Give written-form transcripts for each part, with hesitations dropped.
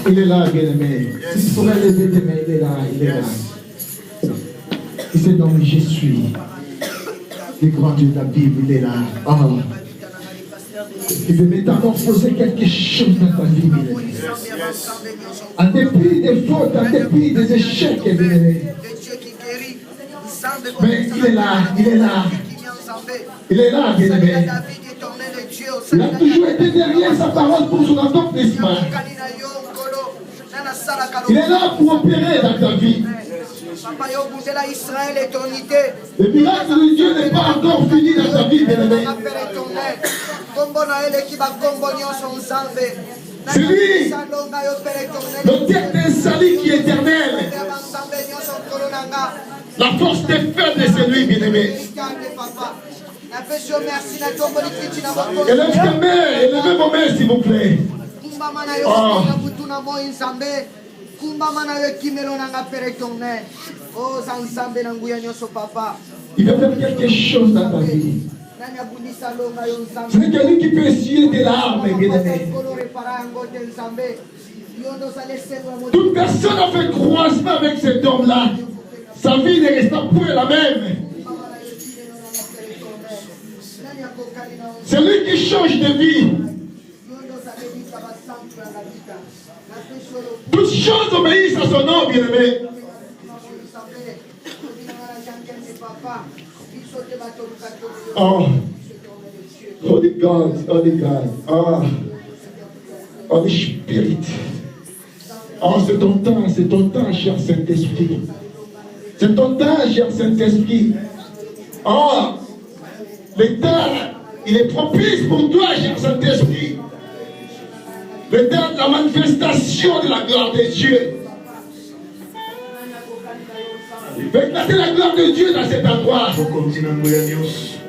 Il est là, bien-aimé. Si tu pourrais lever tes mains, il est là, il est là. Il se nomme Je suis. Le grand Dieu de la Bible, il est là. Oh. Il veut métamorphoser quelque chose dans ta vie, bien-aimé. En dépit des fautes, en dépit des échecs, bien-aimé. Mais il est là, il est là. Il est là, bien-aimé. Il a toujours été derrière sa parole pour son accomplissement. Il est là pour opérer dans ta vie. Le miracle de Dieu n'est pas encore fini dans ta vie, bien-aimé. C'est lui, le Dieu d'insali qui est éternel. La force des faibles, c'est lui, bien-aimé. Élève ta main, élevez vos mains, s'il vous plaît. Oh. Il veut faire quelque chose dans ta vie. C'est quelqu'un qui peut essuyer des larmes, bien-aimé. Toute personne a fait croisement avec cet homme-là. Sa vie ne resta plus la même. C'est lui qui change de vie. Toutes choses obéissent à son nom, bien-aimé. Oh, Holy God, Holy God. Oh, Holy Spirit. Oh, c'est ton temps, cher Saint-Esprit. C'est ton temps, cher Saint-Esprit. Oh, le temps, il est propice pour toi, cher Saint-Esprit. Le temps de la manifestation de la gloire de Dieu. Fais éclater la gloire de Dieu dans cet endroit.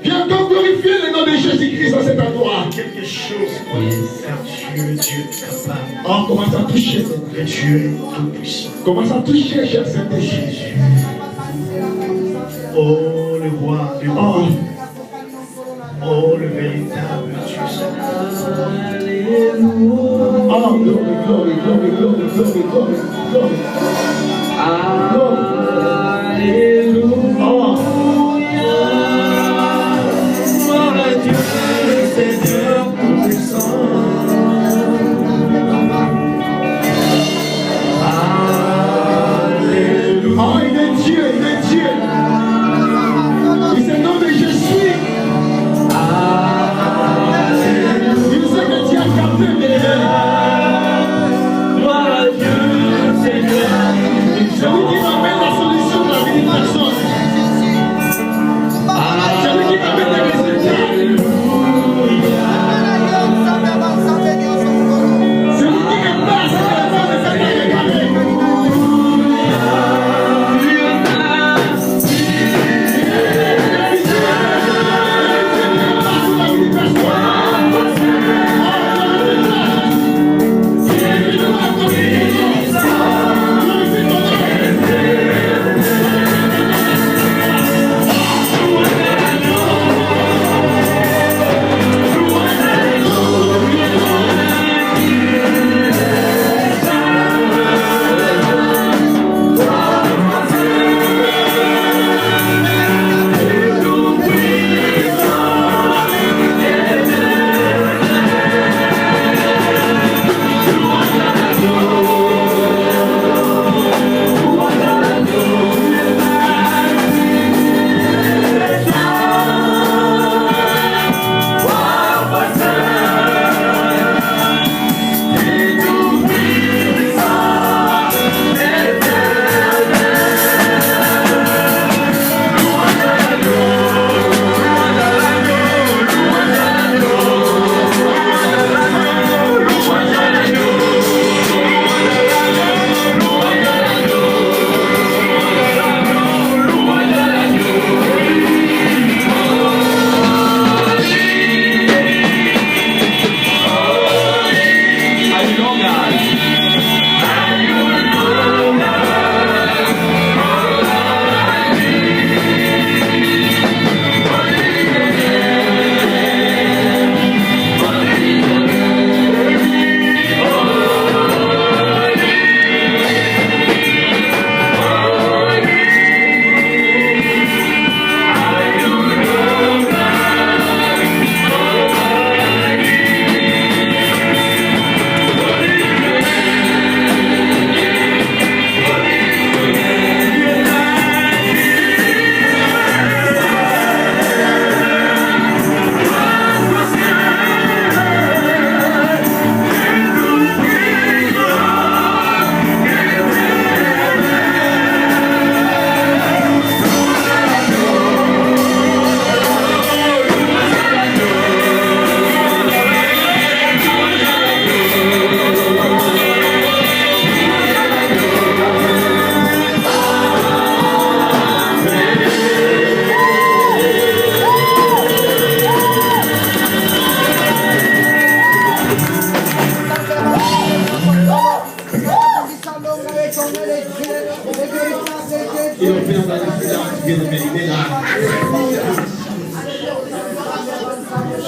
Viens donc glorifier le nom de Jésus-Christ dans cet endroit. Quelque chose pour Dieu capable. Oh, commence à toucher. Dieu tout-puissant. Commence à toucher, cher Saint-Esprit. Oh, le roi du roi. Oh, le véritable Dieu. Alléluia. Oh, glory, glory, glory, glory, glory, glory, glory. Alléluia. Oh. Oh, il est Dieu, il est Dieu. Il se nomme Je suis. Il sait que Dieu a capté mes rêves. Gloire à Dieu, Seigneur. Celui qui m'emmène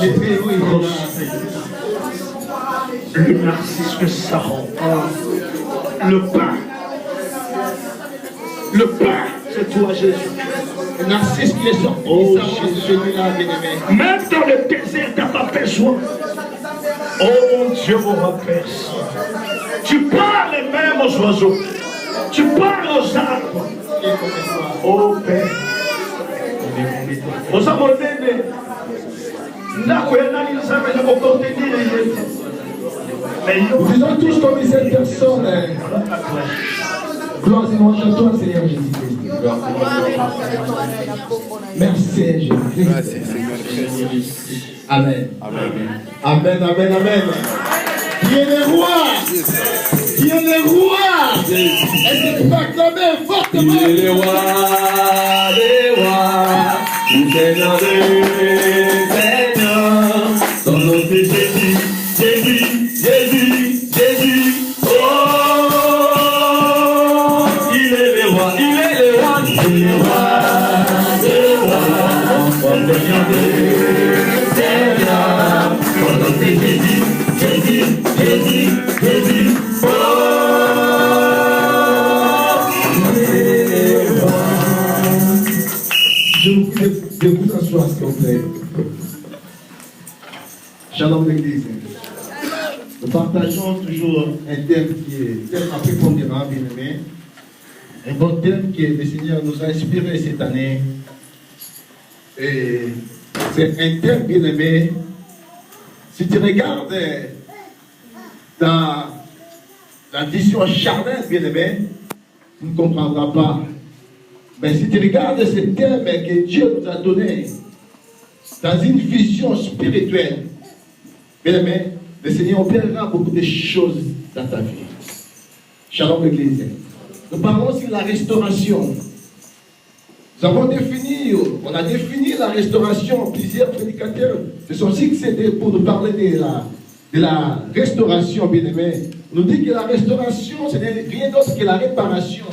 Les très-hauts, il est là. Le narcisse ça rend. Le pain. Le pain, c'est toi Jésus. Le narcisse qui est sorti, Oh, celui-là, bien-aimé. Même dans le désert, tu n'as pas besoin. Oh mon Dieu, mon rappel. Tu parles même aux oiseaux. Tu parles aux arbres. Oh Père. Vous abonnez. Nous disons tous comme cette personne. Gloire et louange à toi, Seigneur Jésus-Christ. Merci, Jésus-Christ. Amen. Amen, amen, amen. Qui est le roi? Qui est le roi? Est-ce que tu peux acclamer fortement? Il est le roi, le Seigneur des Seigneurs. Son nom c'est Jésus, Jésus, Jésus, Jésus. Oh, il est le roi, il est le roi, il est le roi, le Seigneur des Seigneurs. Son nom c'est Jésus, Jésus, Jésus, Jésus. Je vous prie de vous asseoir, s'il vous plaît. Shalom l'église. Nous partageons toujours un thème qui est tellement prépondérant, bien aimé. Un bon thème que le Seigneur nous a inspiré cette année. Et c'est un thème, bien aimé. Si tu regardes dans la vision charnelle, bien aimé, tu ne comprendras pas. Mais si tu regardes ce thème que Dieu nous a donné dans une vision spirituelle, bien aimé, le Seigneur opérera beaucoup de choses dans ta vie. Shalom l'église. Nous parlons aussi de la restauration. Nous avons défini, on a défini la restauration. Plusieurs prédicateurs se sont succédés pour nous parler de la restauration, bien aimé. On nous dit que la restauration, ce n'est rien d'autre que la réparation.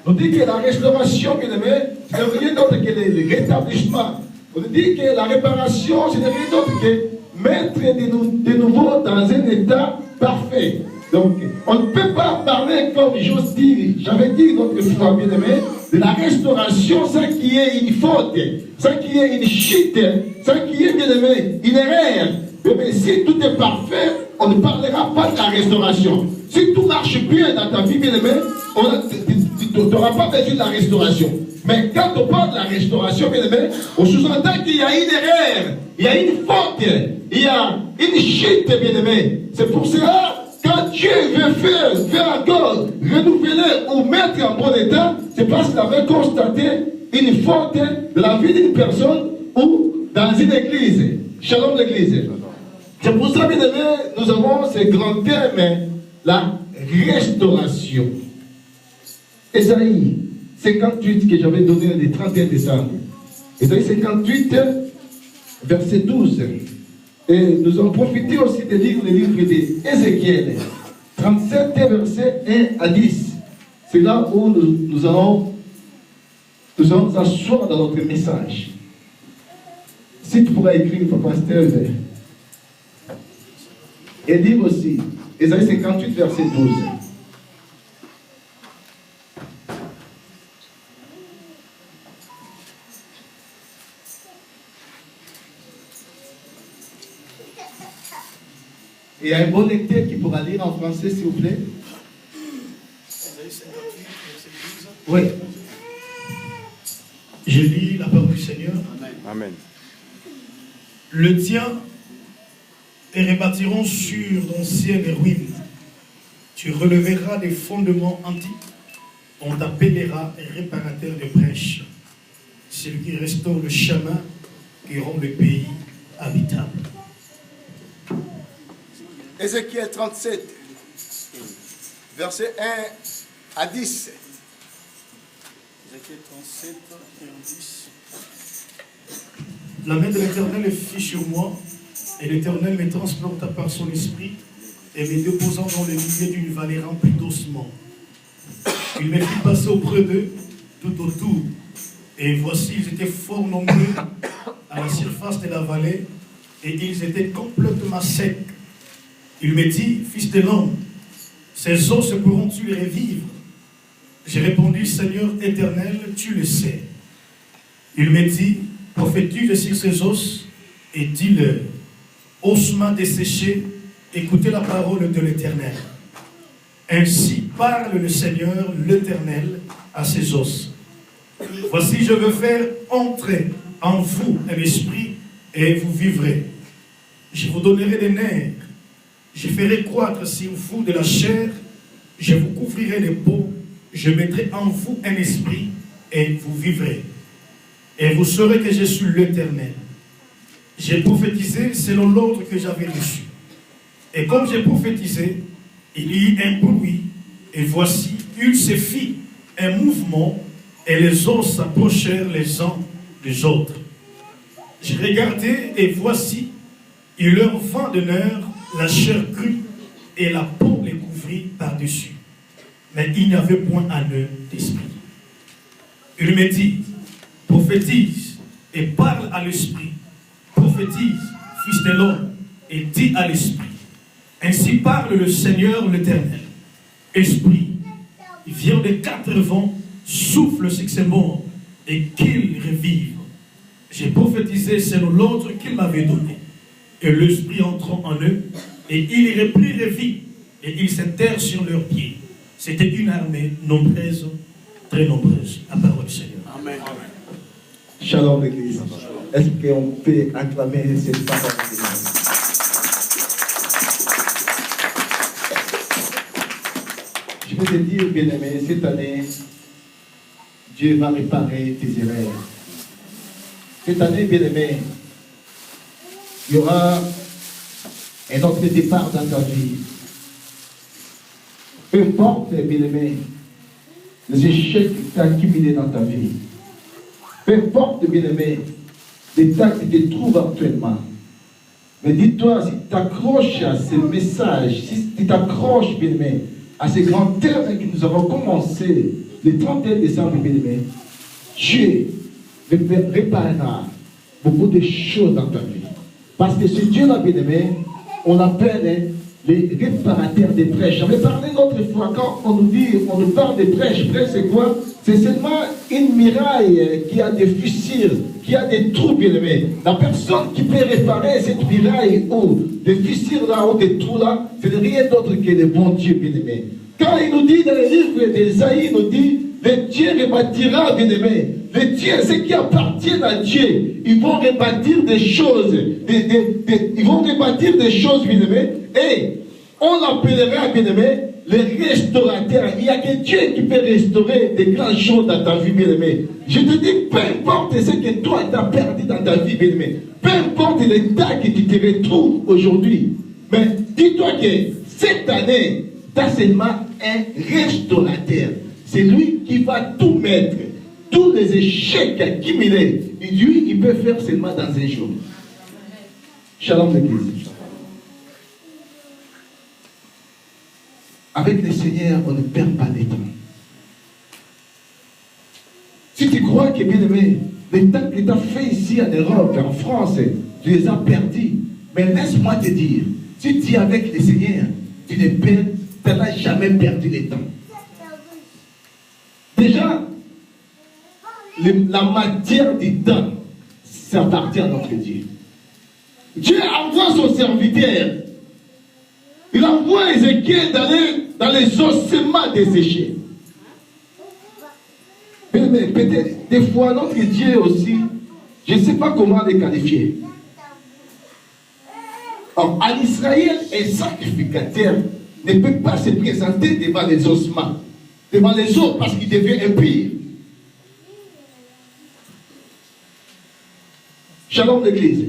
On dit que la restauration, bien aimé, ce n'est rien d'autre que le rétablissement. On dit que la réparation, ce n'est rien d'autre que mettre de nouveau dans un état parfait. Donc, on ne peut pas parler comme j'avais dit notre fois, bien aimé, de la restauration sans qu'il y ait une faute, sans qu'il y ait une chute, sans qu'il y ait, bien aimé, une erreur. Mais si tout est parfait, on ne parlera pas de la restauration. Si tout marche bien dans ta vie, bien aimé, tu n'auras pas besoin de la restauration. Mais quand on parle de la restauration, bien aimé, on sous-entend qu'il y a une erreur, il y a une faute, il y a une chute, bien aimé. C'est pour cela, quand Dieu veut faire encore renouveler ou mettre en bon état, c'est parce qu'il avait constaté une faute de la vie d'une personne ou dans une église. Shalom l'église. C'est pour ça, bien aimé, nous avons ce grand thème, la restauration. Ésaïe 58 que j'avais donné le 31 décembre. Ésaïe 58, verset 12. Et nous avons profité aussi de lire le livre d'Ézéchiel 37, verset 1 à 10. C'est là où nous allons asseoir dans notre message. Si tu pourras écrire, papa Steve, et lire aussi Ésaïe 58, verset 12. Il y a un bon lecteur qui pourra lire en français, s'il vous plaît. Oui. Je lis la parole du Seigneur. Amen. Le tien et rebâtiront sur d'anciennes ruines. Tu releveras des fondements antiques. On t'appellera réparateur de brèches. Celui qui restaure le chemin qui rend le pays habitable. Ézéchiel 37, verset 1 à 10. Ézéchiel 37, 1 à 10. La main de l'Éternel fut sur moi, et l'Éternel me transporta par son esprit, et me déposant dans le milieu d'une vallée remplie d'ossements. Il me fit passer auprès d'eux, tout autour, Et voici, ils étaient fort nombreux à la surface de la vallée, et ils étaient complètement secs. Il me dit, fils de l'homme, ces os pourront-tu les revivre? J'ai répondu, Seigneur éternel, tu le sais. Il me dit, prophétise sur ces os et dis-leur, ossements desséchés, écoutez la parole de l'Éternel. Ainsi parle le Seigneur l'Éternel à ses os. Voici, je veux faire entrer en vous un esprit et vous vivrez. Je vous donnerai des nerfs. Je ferai croître sur vous de la chair. Je vous couvrirai les peaux. Je mettrai en vous un esprit et vous vivrez. Et vous saurez que je suis l'Éternel. J'ai prophétisé selon l'ordre que j'avais reçu. Et comme j'ai prophétisé, il y eut un bruit. Et voici, il se fit un mouvement et les os s'approchèrent les uns des autres. J'ai regardé et voici, il leur vint de nerfs la chair crue et la peau les couvrit par-dessus. Mais il n'y avait point en eux d'esprit. Il me dit, prophétise et parle à l'esprit. Prophétise, fils de l'homme, et dis à l'esprit. Ainsi parle le Seigneur l'Éternel. Esprit, il vient des quatre vents, souffle sur ces morts et qu'ils revivent. J'ai prophétisé selon l'ordre qu'il m'avait donné. Et l'esprit entrant en eux, et ils reprirent vie, et ils s'étèrent sur leurs pieds. C'était une armée nombreuse, très nombreuse. La parole du Seigneur. Amen. Shalom l'église. Est-ce qu'on peut acclamer cette parole? Je peux te dire, bien-aimé, cette année, Dieu va réparer tes erreurs. Cette année, bien-aimé, il y aura un autre départ dans ta vie. Peu importe, bien-aimé, les échecs que tu as accumulés dans ta vie. Peu importe, bien-aimé, l'état que tu te trouves actuellement. Mais dis-toi, si tu t'accroches à ce message, si tu t'accroches, bien-aimé, à ces grands termes que nous avons commencé le 31 décembre, bien-aimé, Dieu réparera beaucoup de choses dans ta vie. Parce que ce Dieu-là, bien-aimé, on l'appelle les réparateurs des brèches. J'avais parlé l'autre fois, quand on nous parle de brèches, brèche c'est quoi? C'est seulement une muraille qui a des fissures, qui a des trous, bien-aimé. La personne qui peut réparer cette muraille ou des fissures là ou des trous là, ce n'est rien d'autre que le bon Dieu, bien-aimé. Quand il nous dit dans le livre d'Ésaïe, il nous dit, le Dieu rebâtira, bien-aimé. Les dieux, ceux qui appartiennent à Dieu, ils vont rebâtir des choses, ils vont rebâtir des choses, bien-aimé, et on l'appellera, bien-aimé, les restaurateurs. Il n'y a que Dieu qui peut restaurer des grandes choses dans ta vie, bien-aimé. Je te dis, peu importe ce que toi tu as perdu dans ta vie, bien-aimé, peu importe l'état que tu te retrouves aujourd'hui, mais dis-toi que cette année, tu as seulement un restaurateur. C'est lui qui va tout mettre. Tous les échecs accumulés, lui, il peut faire seulement dans un jour. Shalom l'église. Avec le Seigneur, on ne perd pas de temps. Si tu crois que, bien aimé, les temps que tu as fait ici en Europe, en France, tu les as perdus. Mais laisse-moi te dire, si tu es avec le Seigneur, tu n'as jamais perdu le temps. Déjà, la matière du temps, ça appartient à notre Dieu. Dieu envoie son serviteur. Il envoie Ézéchiel dans les ossements desséchés. Mais peut-être, des fois, notre Dieu aussi, je ne sais pas comment les qualifier. Or, en Israël, un sacrificateur ne peut pas se présenter devant les ossements, devant les os, parce qu'il devient impur. Shalom l'église.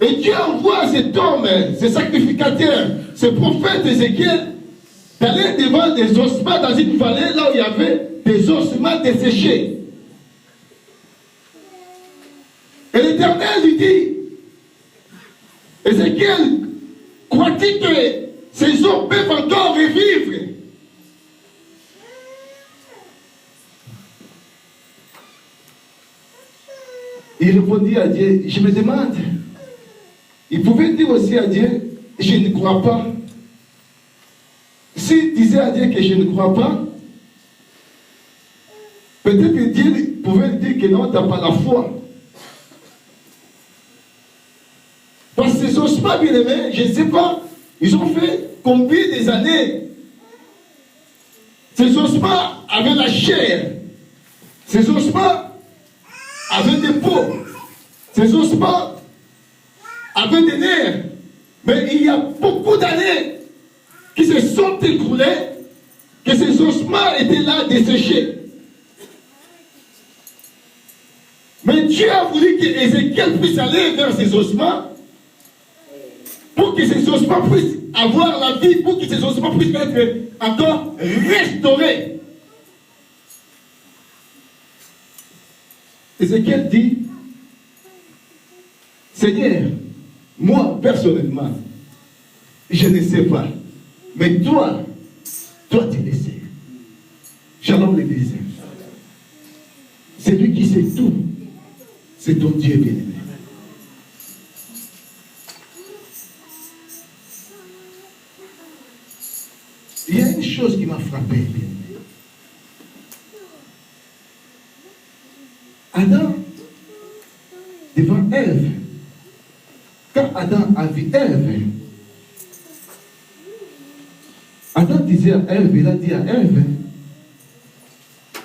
Et Dieu envoie cet homme, ce sacrificateur, ce prophète Ézéchiel, d'aller devant des ossements dans une vallée là où il y avait des ossements desséchés. Et l'Éternel lui dit, Ézéchiel, crois-tu que ces os peuvent encore revivre? Il répondit à Dieu, je me demande, il pouvait dire aussi à Dieu, je ne crois pas. S'il disait à Dieu que je ne crois pas, peut-être que Dieu pouvait dire que non, tu n'as pas la foi. Parce que ces ossements bien-aimés, je ne sais pas, ils ont fait combien des années. Ces ossements avaient la chair. Ces ossements avaient des peaux. Ces ossements avaient des nerfs. Mais il y a beaucoup d'années qui se sont écoulées que ces ossements étaient là desséchés. Mais Dieu a voulu qu'Ézéchiel puisse aller vers ces ossements pour que ces ossements puissent avoir la vie, pour que ces ossements puissent être encore restaurés. Ézéchiel dit, Seigneur, moi personnellement, je ne sais pas. Mais toi tu le sais. Shalom l'église. C'est lui qui sait tout. C'est ton Dieu bien-aimé. Il y a une chose qui m'a frappé, bien-aimé. Adam, devant Ève, quand Adam a vu Ève, Adam disait à Ève, il a dit à Ève,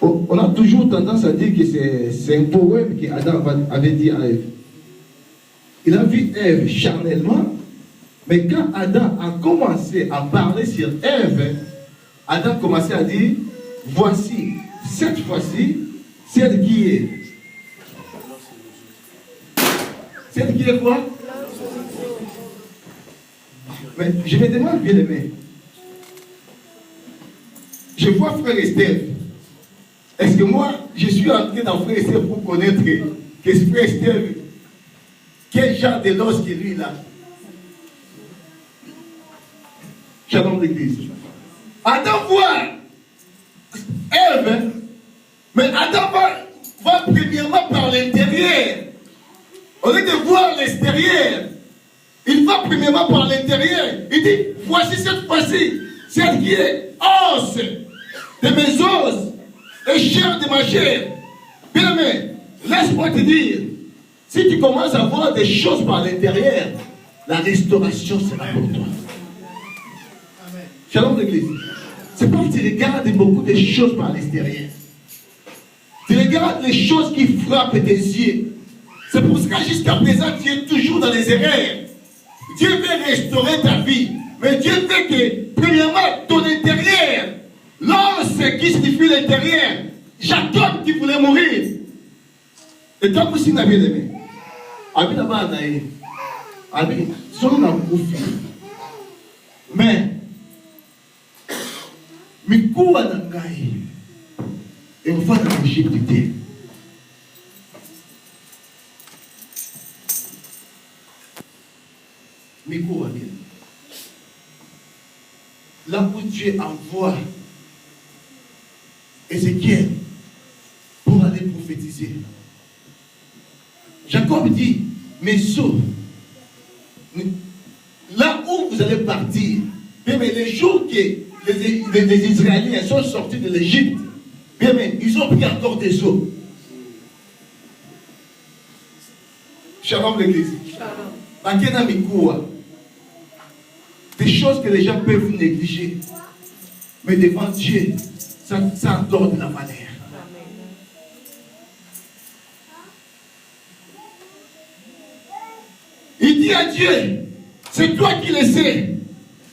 on a toujours tendance à dire que c'est un poème qu'Adam avait dit à Ève. Il a vu Ève charnellement, mais quand Adam a commencé à parler sur Ève, Adam a commencé à dire, voici, cette fois-ci, celle qui est. Celle qui est quoi? Mais je me demande, bien aimé, je vois frère Esther. Est-ce que moi, je suis entré dans frère Esther pour connaître que ce frère Esther, quel genre de l'os qui est lui là? Shalom l'église. Adam voit Ève, mais Adam va premièrement par l'intérieur. Au lieu de voir l'extérieur, il va premièrement par l'intérieur. Il dit, voici cette fois-ci, celle qui est os de mes os et chair de ma chair. Bien aimé, laisse-moi te dire, si tu commences à voir des choses par l'intérieur, la restauration sera pour toi. Amen. Shalom l'église. C'est pas que tu regardes beaucoup de choses par l'extérieur. Tu regardes les choses qui frappent tes yeux. C'est pour ça que jusqu'à présent, tu es toujours dans les erreurs. Dieu veut restaurer ta vie. Mais Dieu veut que, premièrement, ton intérieur, l'os qui signifie l'intérieur, Jacob qui voulait mourir. Et toi aussi, tu as bien aimé. Abi là-bas, Abi, son a beaucoup. Mais, Mikou Adangaï, et on va dans l'Égypte. Mikou Adangaï. Là où Dieu envoie Ézéchiel pour aller prophétiser. Jacob dit, mes os, là où vous allez partir, mais les jours que les Israéliens sont sortis de l'Égypte, ils ont pris encore des os. Shalom l'église. Shalom. Des choses que les gens peuvent négliger. Mais devant Dieu, ça a encore de la valeur. Il dit à Dieu, c'est toi qui le sais.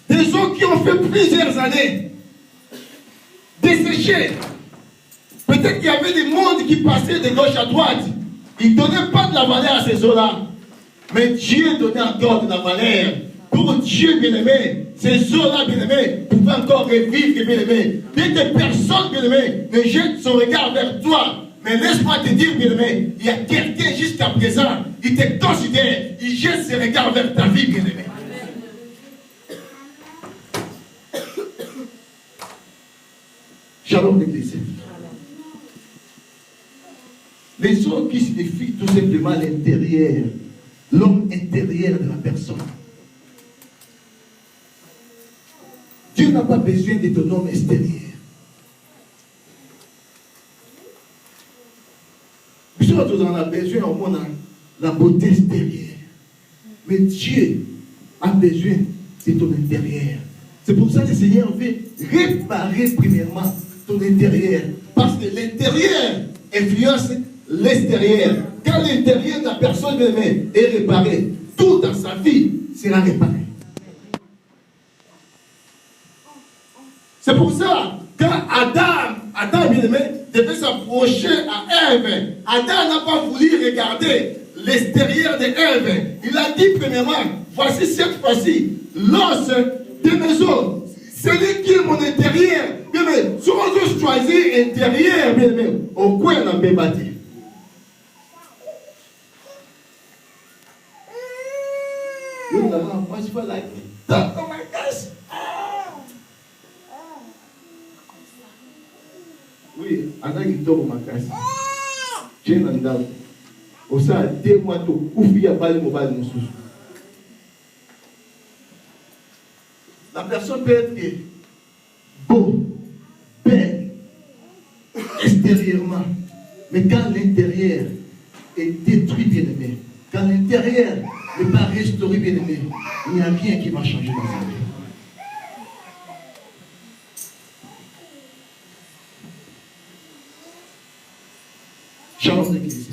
Des eaux qui ont fait plusieurs années desséchées. Peut-être qu'il y avait des mondes qui passaient de gauche à droite. Ils ne donnaient pas de la valeur à ces eaux-là. Mais Dieu donnait encore de la valeur. Pour Dieu, bien-aimé, ces eaux-là, bien-aimé, pouvaient encore revivre, bien-aimé. Bien que personne, bien-aimé, ne jette son regard vers toi. Mais laisse-moi te dire, bien-aimé, il y a quelqu'un jusqu'à présent, il te considère, il jette ses regards vers ta vie, bien-aimé. Shalom l'église. Les os qui signifient tout simplement l'intérieur, l'homme intérieur de la personne. Dieu n'a pas besoin de ton homme extérieur. Nous en avons besoin au monde la beauté extérieure. Mais Dieu a besoin de ton intérieur. C'est pour ça que le Seigneur veut réparer premièrement ton intérieur. Parce que l'intérieur influence l'extérieur. Quand l'intérieur de la personne est réparé, tout dans sa vie sera réparé. C'est pour ça, quand Adam bien-aimé, devait s'approcher à Ève, Adam n'a pas voulu regarder l'extérieur de Ève. Il a dit premièrement, voici cette fois-ci, l'os de mes os, celui qui est mon intérieur. Bien-aimé, si on doit choisir intérieur, bien-aimé, au coin on peut bâtir. Moi, je vois la guitare dans ma caisse. Oui, Anna qui tombe ma caisse. J'ai un andal. Au sein, 2 mois, tout, oufia balle, mobile, mon sous. La personne peut être beau, belle, extérieurement. Mais quand l'intérieur est détruit, bien aimé, quand l'intérieur n'est pas restauré, bien aimé, il n'y a rien qui va changer dans sa vie. Shalom l'église.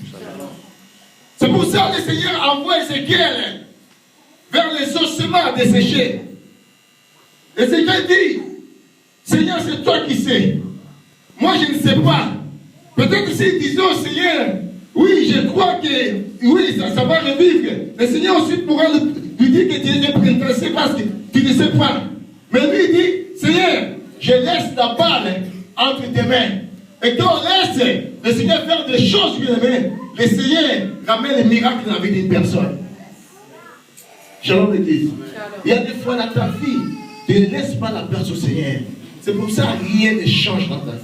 C'est pour ça que le Seigneur envoie Ézéchiel vers les ossements desséchés. Ézéchiel dit, Seigneur, c'est toi qui sais. Moi, je ne sais pas. Peut-être s'il disait au Seigneur, oui, je crois que oui, ça va revivre. Le Seigneur aussi pourra lui dire que tu es prétentieux parce que tu ne sais pas. Mais lui dit, Seigneur, je laisse la balle entre tes mains. Et quand on laisse le Seigneur faire des choses, bien aimé, le Seigneur ramène les miracles dans la vie d'une personne. Shalom l'église. Il y a des fois dans ta vie, tu ne laisses pas la place au Seigneur. C'est pour ça que rien ne change dans ta vie.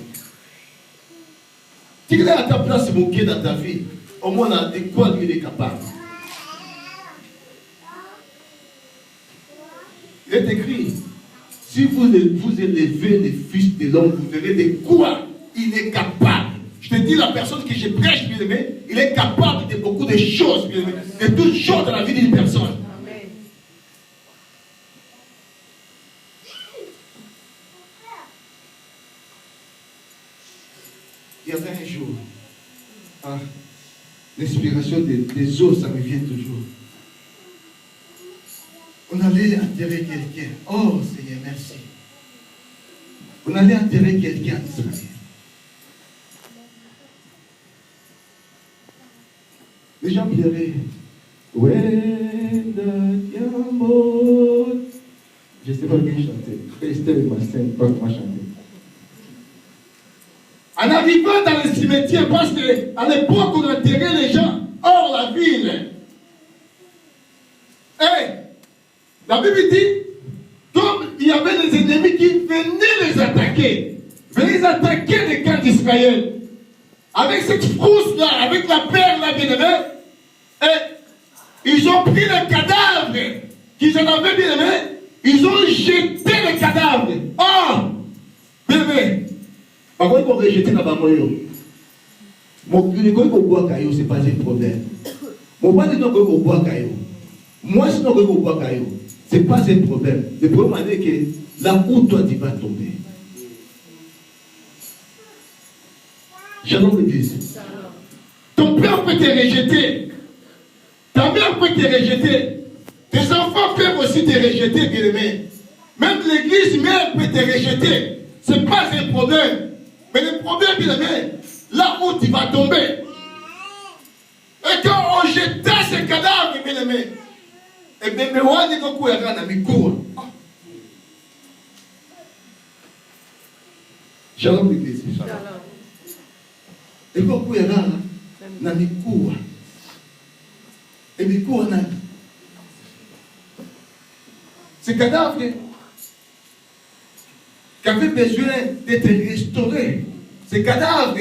Tu es à ta place manquée dans ta vie, au moins de quoi lui il est capable. Il est écrit, si vous élevez les fils de l'homme, vous verrez de quoi il est capable. Je te dis, la personne que je prêche, bien aimé, il est capable de beaucoup de choses, bien aimé, de toutes choses dans la vie d'une personne. Amen. Il y avait un jour, l'inspiration des eaux, ça me vient toujours. On allait enterrer quelqu'un. Oh Seigneur, merci. On allait enterrer quelqu'un en Israël. Les gens pleuraient. Je ne sais pas qui chantait. Estelle m'a chanté. En arrivant dans le cimetière, parce qu'à l'époque, on enterrait les gens hors la ville. Et la Bible dit, comme il y avait des ennemis qui venaient les attaquer, venaient attaquer les camps d'Israël. Avec cette frousse-là, avec la perle-là, bien aimé, et ils ont pris les cadavres qu'ils en avaient, bien aimé, ils ont jeté les cadavres. Oh, bien aimé, par contre, ils vont rejeter la bamoyo. Mon caillou, c'est pas un problème. Mon pas de non bois caillou. Moi, sinon, bois caillou, c'est pas un problème. Le problème est que là où toi tu vas tomber. Shalom l'église. Ton père peut te rejeter. Ta mère peut te rejeter. Tes enfants peuvent aussi te rejeter, bien aimé. Même l'église mère peut te rejeter. Ce n'est pas un problème. Mais le problème, bien aimé, là où tu vas tomber. Et quand on jeta ces cadavres, bien aimé, et bien, mais on dit qu'on a un ami court. Shalom l'église. Et beaucoup est là, na mikoua. Et mikoua na. Ces cadavres qui avaient besoin d'être restaurés. Ces cadavres,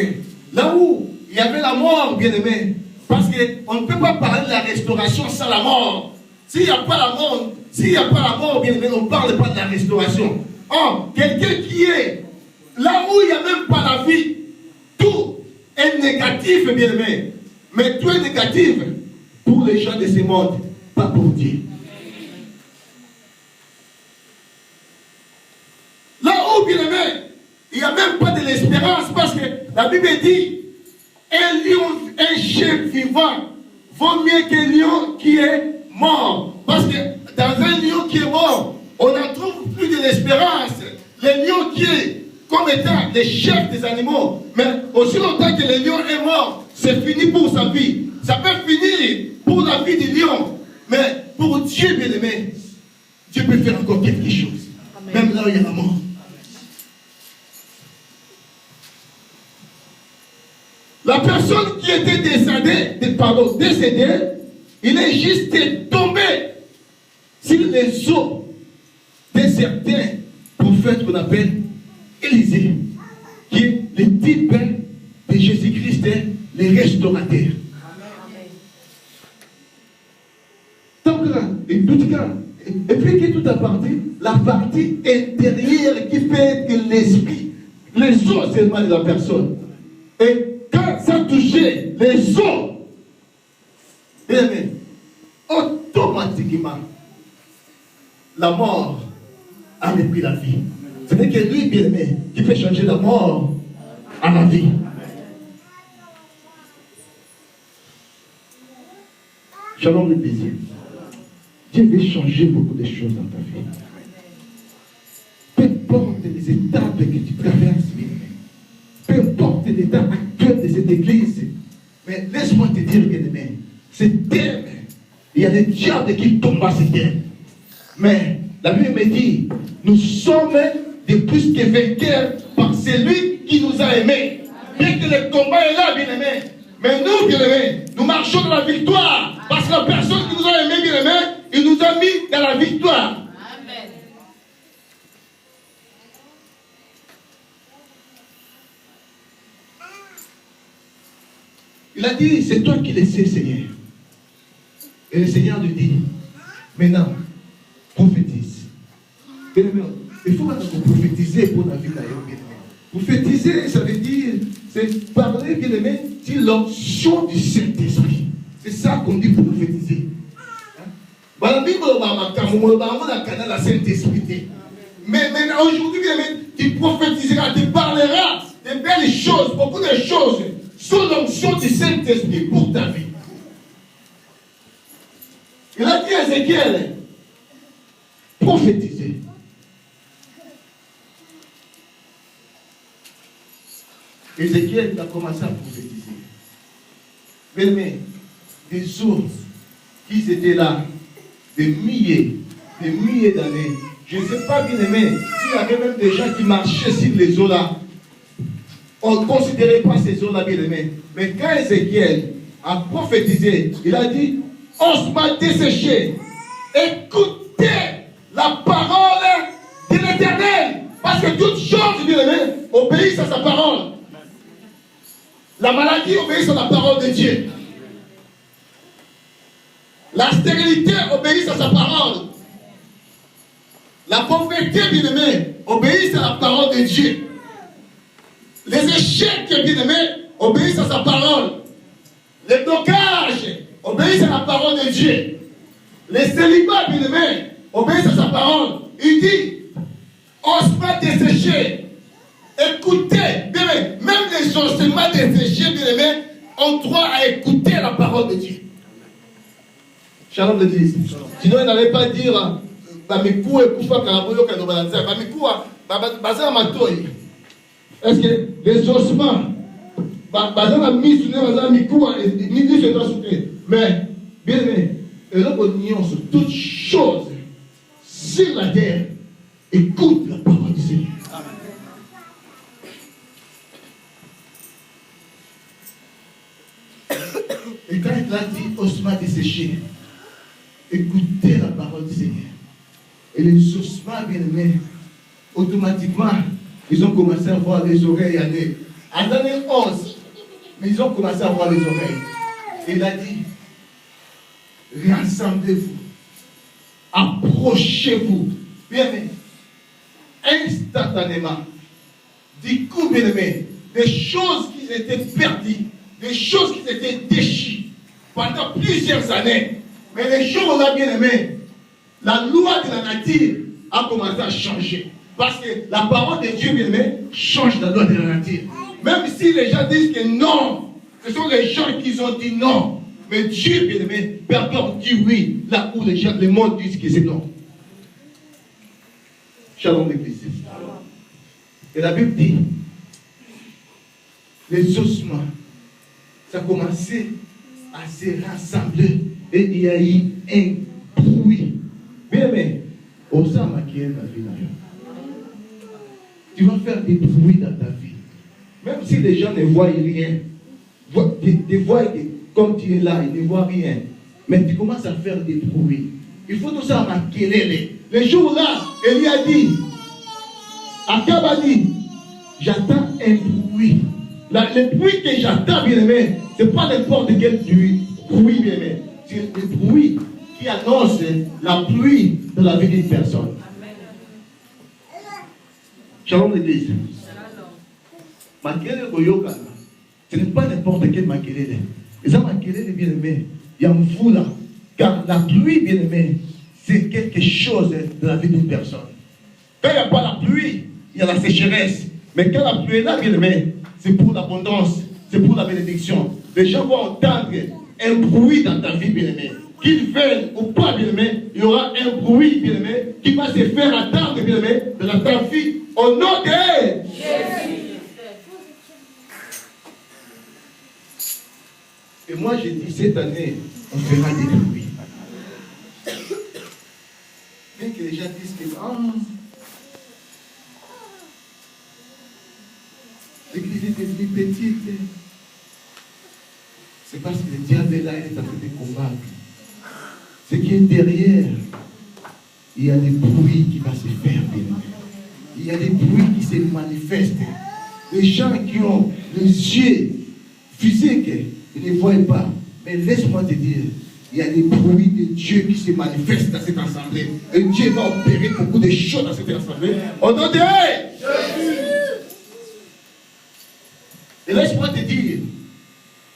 là où il il y avait la mort, bien-aimé. Parce qu'on ne peut pas parler de la restauration sans la mort. S'il n'y a pas la mort, bien-aimé, on ne parle pas de la restauration. Or, quelqu'un qui est là où il n'y a même pas la vie, tout est négatif, bien-aimé. Mais tout est négatif pour les gens de ce monde, pas pour Dieu. Là où, bien-aimé, il n'y a même pas de l'espérance parce que la Bible dit un lion, un chef vivant vaut mieux qu'un lion qui est mort. Parce que dans un lion qui est mort, on n'en trouve plus de l'espérance. Le lion qui est comme étant le chef des animaux, mais aussi longtemps que le lion est mort, c'est fini pour sa vie. Ça peut finir pour la vie du lion, mais pour Dieu, bien-aimé, Dieu peut faire encore quelque chose. Amen. Même là où il y a la mort. La personne qui était décédée, il est juste tombé sur les os de certains prophètes qu'on appelle Élisée, qui est le type de Jésus-Christ, le restaurateur. Donc là, et puis que tout a parti, la partie intérieure qui fait que l'esprit, les os seulement de la personne. Et quand ça touchait les os, automatiquement, la mort a repris la vie. Ce n'est que lui, bien-aimé, qui fait changer la mort à la vie. Shalom le plaisir. Dieu veut changer beaucoup de choses dans ta vie. Peu importe les étapes que tu traverses, bien-aimé. Peu importe l'état actuel de cette église. Mais laisse-moi te dire, bien-aimé, c'est thème. Il y a des diables qui tombent à ce thème. Mais la Bible me dit, nous sommes de plus que vainqueurs par celui qui nous a aimés. Bien que le combat est là, bien-aimé. Mais nous, bien-aimés, nous marchons dans la victoire. Parce que la personne qui nous a aimés, bien-aimés, il nous a mis dans la victoire. Amen. Il a dit, c'est toi qui le sais, Seigneur. Et le Seigneur lui dit, maintenant, prophétise. Bien-aimé, il faut prophétiser pour la vie d'ailleurs, bien-aimé. Prophétiser, ça veut dire, c'est parler, bien-aimé, sur l'onction du Saint-Esprit. C'est ça qu'on dit prophétiser. La Bible, la Saint-Esprit. Mais maintenant, aujourd'hui, bien-aimé, tu prophétiseras, tu parleras de belles choses, beaucoup de choses, sous l'onction du Saint-Esprit pour ta vie. Il a dit à Ézéchiel, prophétiser. Ézéchiel a commencé à prophétiser. Mais des ours qui étaient là, des milliers d'années. Je ne sais pas, bien aimé, s'il y avait même des gens qui marchaient sur les eaux là, on ne considérait pas ces eaux là, bien aimé. Mais quand Ézéchiel a prophétisé, il a dit, on m'a desséché. Écoutez la parole de l'Éternel. Parce que toute chose, bien aimé, obéissent à sa parole. La maladie obéit à la parole de Dieu. La stérilité obéit à sa parole. La pauvreté, bien aimé, obéit à la parole de Dieu. Les échecs, bien aimé, obéissent à sa parole. Les blocages obéissent à la parole de Dieu. Les célibats, bien aimé, obéissent à sa parole. Il dit, ose pas dessécher. Écoutez, bien aimé, même les enseignements desséchés, bien aimé, ont droit à écouter la parole de Dieu. Shalom l'église. Sinon, il n'allait pas dire, est-ce que les ossements, mais, bien aimé, toutes choses sur la terre, écoute la parole du Seigneur. Et quand il a dit ossements desséchés, écoutez la parole du Seigneur. Et les ossements, bien aimés, automatiquement, ils ont commencé à voir les oreilles aller. En l'année 11, Mais ils ont commencé à avoir les oreilles. Et il a dit, rassemblez-vous, approchez-vous. Bien aimé, instantanément, du coup, bien aimé, des choses qui étaient perdues, des choses qui étaient déchirées pendant plusieurs années. Mais les jours-là, bien aimé, la loi de la nature a commencé à changer. Parce que la parole de Dieu, bien aimé, change la loi de la nature. Même si les gens disent que non, ce sont les gens qui ont dit non. Mais Dieu, bien aimé, peut encore dire oui, là où les gens, le monde disent que c'est non. Shalom l'église. Et la Bible dit, les ossements, ça a commencé à se rassembler et il y a eu un bruit. Bien aimé, on s'en maquille dans la vie. Tu vas faire des bruits dans ta vie. Même si les gens ne voient rien, tu vois que comme tu es là, ils ne voient rien. Mais tu commences à faire des bruits. Il faut tout ça maquiller. Les jours-là, Élie a dit, Akab a dit, j'attends un bruit. Le bruit que j'attends, bien aimé, ce n'est pas n'importe quel bruit, bien aimé. C'est le bruit qui annonce la pluie de la vie d'une personne. Shalom l'église. Makelele koyokana. Ce n'est pas n'importe quel makelele. Les gens makelele, bien aimé, il y a un fou là. Car la pluie, bien aimé, c'est quelque chose de la vie d'une personne. Quand il n'y a pas la pluie, il y a la sécheresse. Mais quand la pluie est là, bien aimé, c'est pour l'abondance, c'est pour la bénédiction. Les gens vont entendre un bruit dans ta vie, bien aimé. Qu'il vienne ou pas, bien aimé, il y aura un bruit, bien aimé, qui va se faire attendre, bien aimé, de ta vie. Au nom de Jésus. Et moi, j'ai dit, cette année, on fera des bruits. Bien que les gens disent que l'église est devenue petite. C'est parce que le diable est là, il est en train de combattre. Ce qui est derrière, il y a des bruits qui vont se faire. Il y a des bruits qui se manifestent. Les gens qui ont les yeux physiques, ils ne voient pas. Mais laisse-moi te dire, il y a des bruits de Dieu qui se manifestent dans cette assemblée. Et Dieu va opérer beaucoup de choses dans cette assemblée. Au nom de Jésus. Et laisse-moi te dire,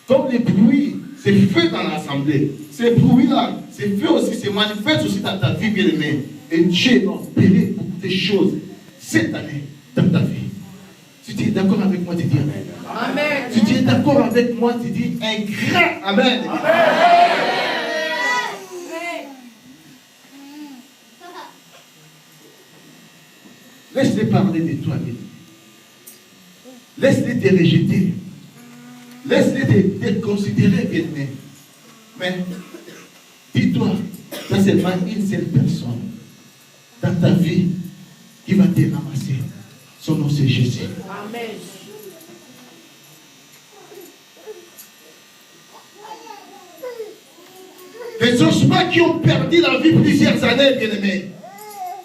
comme les bruits se fait dans l'assemblée, ces bruits-là se fait aussi, se manifestent aussi dans ta vie, bien aimée. Et Dieu va opérer beaucoup de choses cette année dans ta vie. Si tu es d'accord avec moi, tu dis Amen. Amen. Si tu es d'accord avec moi, tu dis un grand Amen. Amen. Laisse-les parler de toi, bien. Laisse-les te rejeter. Laisse-les te considérer, bien aimé. Mais dis-toi, il y a seulement une seule personne dans ta vie qui va te ramasser. Son nom, c'est Jésus. Amen. Les ossements qui ont perdu la vie plusieurs années, bien aimés,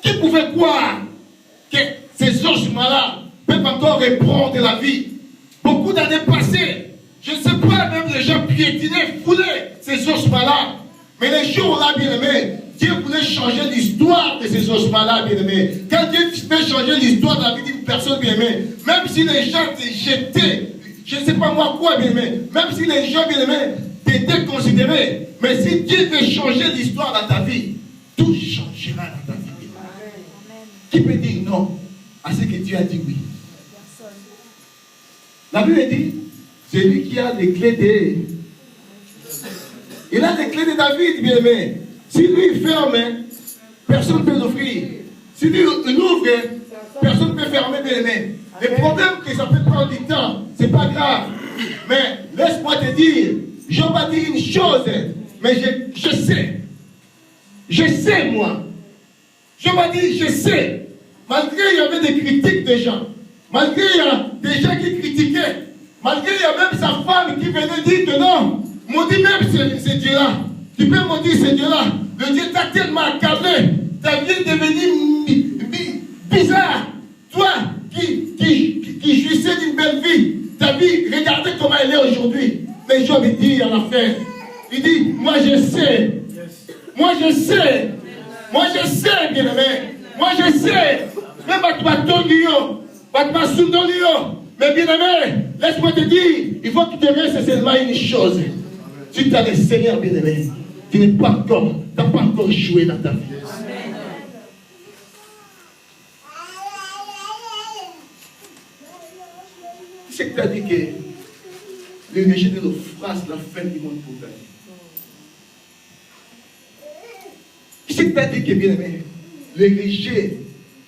qui pouvaient croire que ces ossements-là peuvent encore reprendre la vie? Beaucoup d'années passées, je ne sais pas, même les gens piétinaient, foulaient ces ossements-là. Mais les jours-là, bien aimés, Dieu voulait changer l'histoire de ces ossements-là, bien aimés. Quand Dieu fait changer l'histoire de la vie d'une personne, bien aimée, même si les gens te jetaient, je ne sais pas moi quoi, bien aimé, même si les gens, bien aimés, t'étaient considérés, mais si Dieu veut changer l'histoire dans ta vie, tout changera dans ta vie. Qui peut dire non à ce que Dieu a dit oui? La Bible dit, c'est lui qui a les clés de... Il a les clés de David, bien aimé. Si lui ferme, personne ne peut l'ouvrir. Si lui ouvre, personne ne peut fermer, bien aimé. Le problème que ça peut prendre du temps, c'est pas grave. Mais laisse-moi te dire, je vais dire une chose, mais je sais. Je sais, moi. Je vais dire, je sais. Malgré il y avait des critiques des gens, malgré il y a des gens qui critiquaient, malgré il y a même sa femme qui venait dire que non, maudit même ce Dieu-là. Tu peux maudire ce Dieu-là. Le Dieu t'a tellement accablé, ta vie est devenue bizarre. Toi qui jouissais d'une belle vie, ta vie, regardez comment elle est aujourd'hui. Mais Job il dit à la fin, il dit, moi je sais, moi je sais, moi je sais, bien-aimé, moi je sais, même à toi, mais bien-aimé, laisse-moi te dire, il faut que tu te restes seulement une chose. Si tu as le Seigneur, bien-aimé, tu n'as pas encore joué dans ta vie. C'est que tu as dit que le rejet de l'offrande, c'est la fin du monde pour ta vie. C'est que tu as dit que, bien aimé, le rejet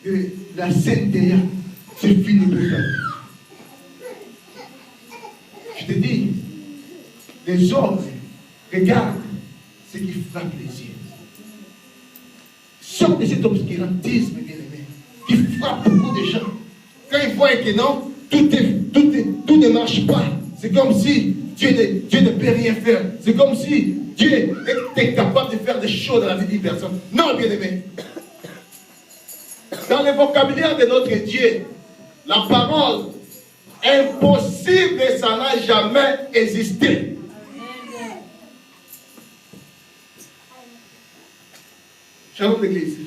de la sainteté, c'est fini pour ta vie. Je te dis, les hommes regardent ce qui frappe les yeux. Sors de cet obscurantisme, bien aimé, qui frappe beaucoup de gens. Quand ils voient que non, tout ne marche pas. C'est comme si Dieu ne peut rien faire. C'est comme si Dieu est capable de faire des choses dans la vie d'une personne. Non, bien aimé. Dans le vocabulaire de notre Dieu, la parole impossible, ça n'a jamais existé. Shalom l'église.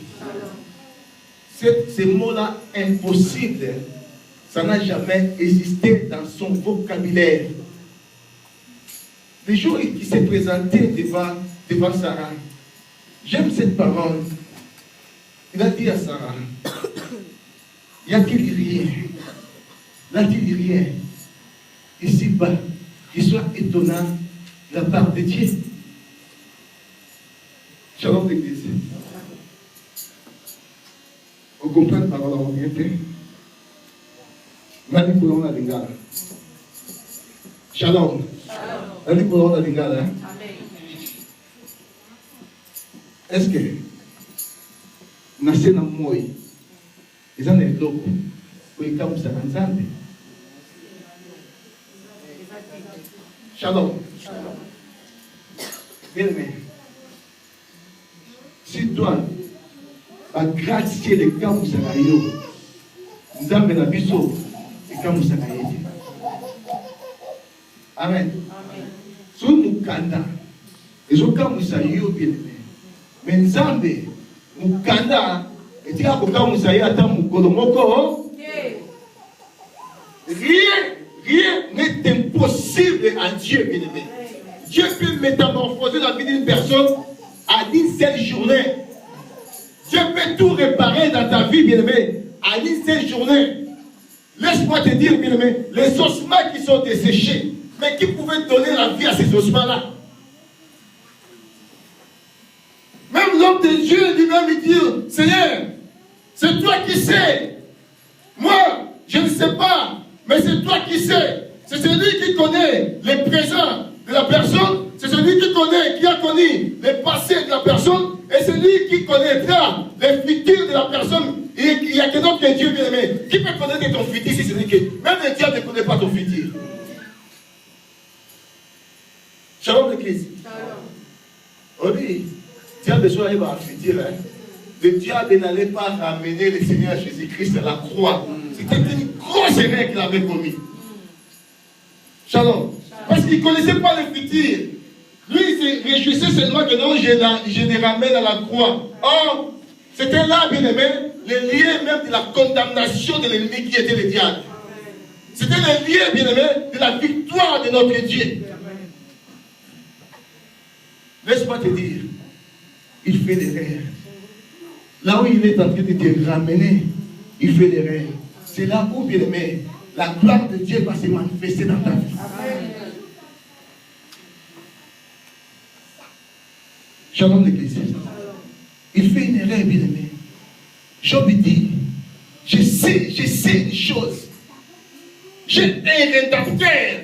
Ce mot-là, impossible, ça n'a jamais existé dans son vocabulaire. Le jour qui s'est présenté devant Sarah, j'aime cette parole. Il a dit à Sarah, y a-t-il rien? N'a-t-il rien ici-bas qui soit étonnant de la part de Dieu? Shalom l'église. Vous comprenez la parole en vérité? Manipulons la lingala. Shalom. Manipulons la lingala. Est-ce que nasena moi ils en est loco pour y comme ça ensemble? Shalom. Bien aimé. Si toi à gracier les cas où ça va y aller, nous avons la biseau et quand vous ça va y aller. Amen. Si nous cantons, et nous quand vous allez bien aimé. Mais nous avons nous cantons et tu as quand vous allez attendre mon colomoko. Rien n'est impossible à Dieu, bien aimé. Dieu peut métamorphoser la vie d'une personne à une seule journée. Dieu peut tout réparer dans ta vie, bien-aimé, à une seule journée. Laisse-moi te dire, bien-aimé, les ossements qui sont desséchés, mais qui pouvaient donner la vie à ces ossements-là? Même l'homme de Dieu lui-même, il dit, Seigneur, c'est toi qui sais. Moi, je ne sais pas, mais c'est toi qui sais. C'est celui qui connaît les présents de la personne, c'est celui qui a connu le passé de la personne, et celui qui connaîtra le futur de la personne. Il n'y a que d'autres que Dieu, bien-aimé. Qui peut connaître ton futur si c'est lui que même le diable ne connaît pas ton futur? Shalom l'église. On dit, diable soit va futur. Le diable n'allait pas ramener le Seigneur Jésus-Christ à la croix. C'était une grosse erreur qu'il avait commise. Shalom. Parce qu'il ne connaissait pas le futur. Lui, il se réjouissait seulement que non, je les ramène à la croix. Or, c'était là, bien aimé, le lien même de la condamnation de l'ennemi qui était le diable. C'était le lien, bien aimé, de la victoire de notre Dieu. Laisse-moi te dire, il fait l'erreur. Là où il est en train de te ramener, il fait l'erreur. C'est là où, bien aimé, la gloire de Dieu va se manifester dans ta vie. Shalom l'église. Il fait une erreur, bien aimé. Job dit, je sais une chose. J'ai un rédacteur.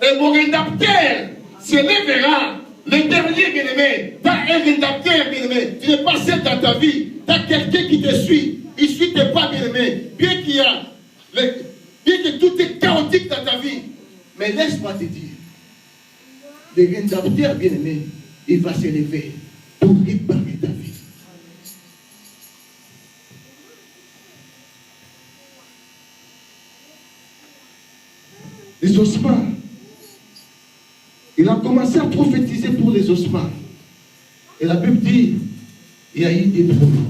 Et mon rédacteur se lèvera. Le dernier, bien aimé. Tu as un rédacteur, bien aimé. Tu n'es pas seul dans ta vie. Tu as quelqu'un qui te suit. Il ne suit pas, bien aimé. Bien que tout est chaotique dans ta vie. Mais laisse-moi te dire. Le rédacteur, bien aimé, il va se lever pour réparer ta vie. les ossements. Il a commencé à prophétiser pour les ossements. Et la Bible dit, il y a eu des bruits.